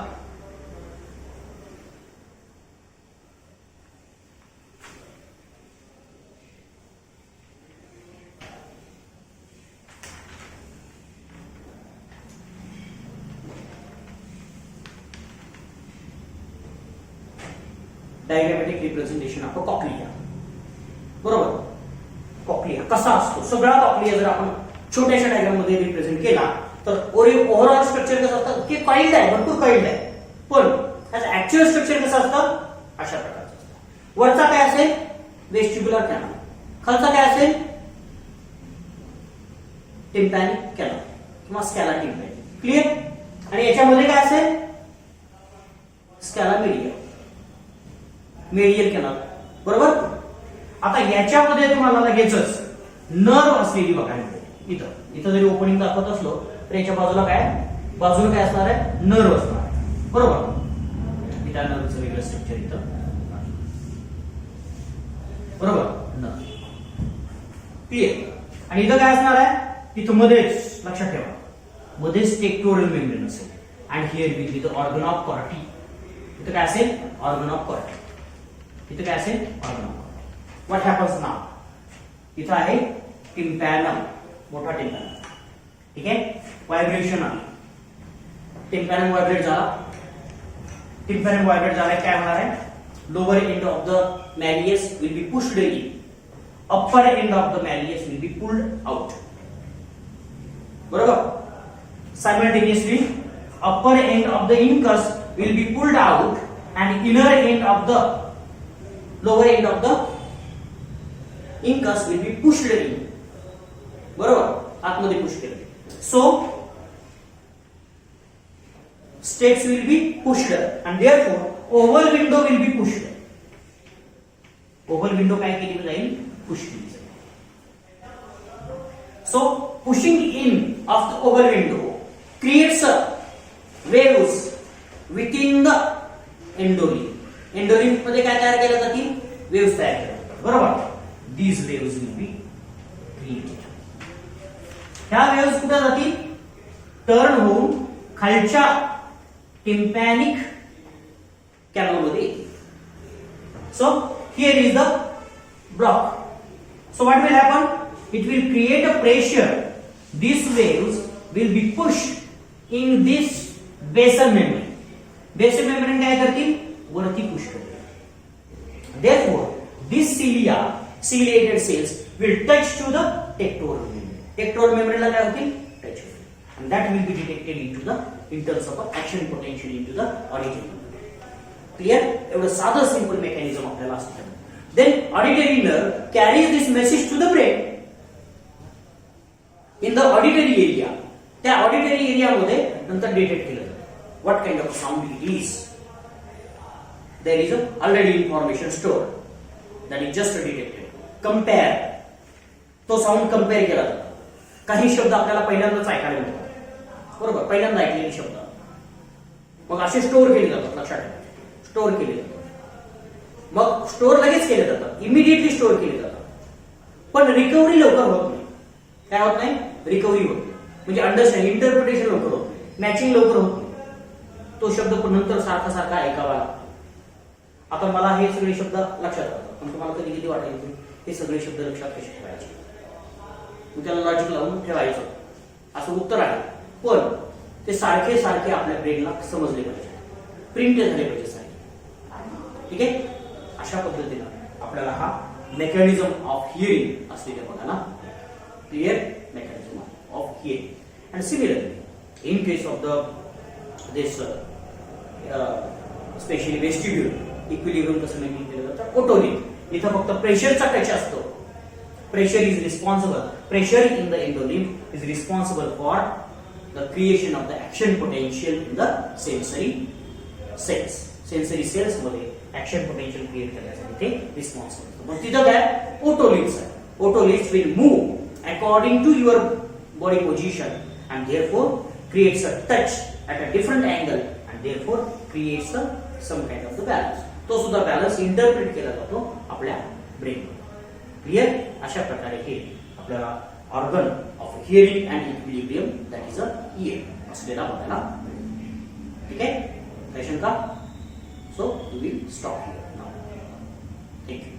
डायग्रामॅटिक रिप्रेझेंटेशन ऑफ कॉक्लिया. बरोबर? कॉक्लिया कसा असतो? सगळा कॉक्लिया जर आपण छोट्याशा डायग्राम मध्ये रिप्रेझेंट केला तर ओव्हरऑल स्ट्रक्चर कसं असतं की काइल्ड आहे, भरपूर काइल्ड आहे, पण त्याचं ऍक्च्युअल स्ट्रक्चर कसं असतं? अशा प्रकारचं असतं. वरचा काय असेल? Vestibular canal. खालचा काय असेल? टिम्पॅनिक कॅनल किंवा स्कॅला टिम्पॅनिक. क्लिअर? आणि याच्यामध्ये काय असेल? स्कॅला मीडिया, मेडियल कॅनल. बरोबर? आता याच्यामध्ये तुम्हाला लगेचच नर्व असलेली बघायला मिळते. इथं जरी ओपनिंग दाखवत असलो तर याच्या बाजूला काय असणार आहे? नर्व असणार आहे. बरोबर? त्या नर्वचं वेगळं स्ट्रक्चर इथं. बरोबर? नर्व. क्लिअर? आणि इथं काय असणार आहे? तिथं मध्येच लक्षात ठेवा, मध्येच टेक्टोरल मेम्ब्रेन असेल आणि here will be the organ of कॉर्टी. इथं काय असेल? Organ of कॉर्टी. इथं काय असेल? Organ of कॉर्टी. What happens now? इथं आहे टिम्पॅनम, मोठा टिम्पॅनम. ठीक आहे? व्हायब्रेशन आली, टिम्पॅनम व्हायब्रेट झाला. टिम्पॅनम व्हायब्रेट झाला काय होणार आहे? Lower end of the malleus will be pushed in, upper end of the malleus will be pulled out. बरोबर? Simultaneously upper end of the incus will be pulled out and inner end of the lower end of the incus will be pushed in. बरोबर? आतमध्ये push केलं. So steps will be pushed and therefore oval window will be pushed. oval window काय केली जाईल? Push केली जाईल. So pushing in of the oval window creates a waves within the endolymph. Endolymph मध्ये काय तयार केल्या जातील? वेव्स तयार केल्या जातात. बरोबर? These waves will be created. ह्या वेव्स कुठे जातील? टर्न होऊन खालच्या टिम्पॅनिक कॅनल मध्ये येतील. So here is the block. So what will happen? It will create a pressure. These waves will be pushed in this basal membrane. Basal membrane काय करतील? वरती पुश करतील. Therefore, these ciliated cells will touch to the tectoral membrane. Tectoral membrane ला काय होतील? Touch होतील. And that will be detected in terms of action potential into the auditory nerve. Clear? एवढं साधं सिंपल मेकॅनिझम आपल्याला असतं. Then auditory nerve carries this message to the brain. In the auditory area, त्या auditory एरियामध्ये नंतर detect केलं जातं. What kind of sound it is? There is already information store that is just detected. Compare, तो sound compare केला जातो. काही शब्द आपल्याला पहिल्यांदाच ऐकायला मिळतात, बरोबर, पहिल्यांदा ऐकलेले शब्द. मग असे स्टोअर केले जातात, लक्षात ठेवा. स्टोअर केले जातात. मग स्टोअर लगेच केले जातात, इमिडिएटली स्टोअर केले जातात. पण रिकव्हरी लवकर होत नाही. काय होत नाही? रिकव्हरी होत नाही. म्हणजे अंडरस्टँड, इंटरप्रिटेशन लवकर होत नाही, मॅचिंग लवकर होत नाही. तो शब्द पण नंतर सारखा सारखा ऐकावा लागतो. आता मला हे सगळे शब्द लक्षात राहतात, पण तुम्हाला कधी कधी वाटायचं हे सगळे शब्द लक्षात कसे ठेवायचे, त्याला लॉजिक लावून ठेवायचं असं उत्तर आहे. पण ते सारखे सारखे आपल्या ब्रेनला समजले पाहिजे, प्रिंट झाले पाहिजे सारखे. ठीक आहे. अशा पद्धतीनं आपल्याला हा मेकॅनिझम ऑफ हिअरिंग असलेल्या बघा ना, clear mechanism of hearing. And similarly in case of the this specially vestibule equilibrium कसं मेंटेन केलं जातं? ओटोलिन. इथं फक्त प्रेशरचा टच असतो. Pressure is responsible, pressure in the endolymph is responsible for the creation of the action potential in the sensory cells. Sensory cells मध्ये action potential create करण्यासाठी ते रिस्पॉन्सिबल. मग तिथं काय? ओटोलिन्स आहे. Otoliths will move according to your body position and therefore creates a touch at a different angle and therefore creates some kind of the balance. तो सुद्धा balance interpret केला जातो आपल्या ब्रेन. क्लिअर? अशा प्रकारे हे आपल्याला organ of hearing and equilibrium that is a ear असलेला बघायला. ठीक आहे. काही शंका? So we will stop here now. Thank you.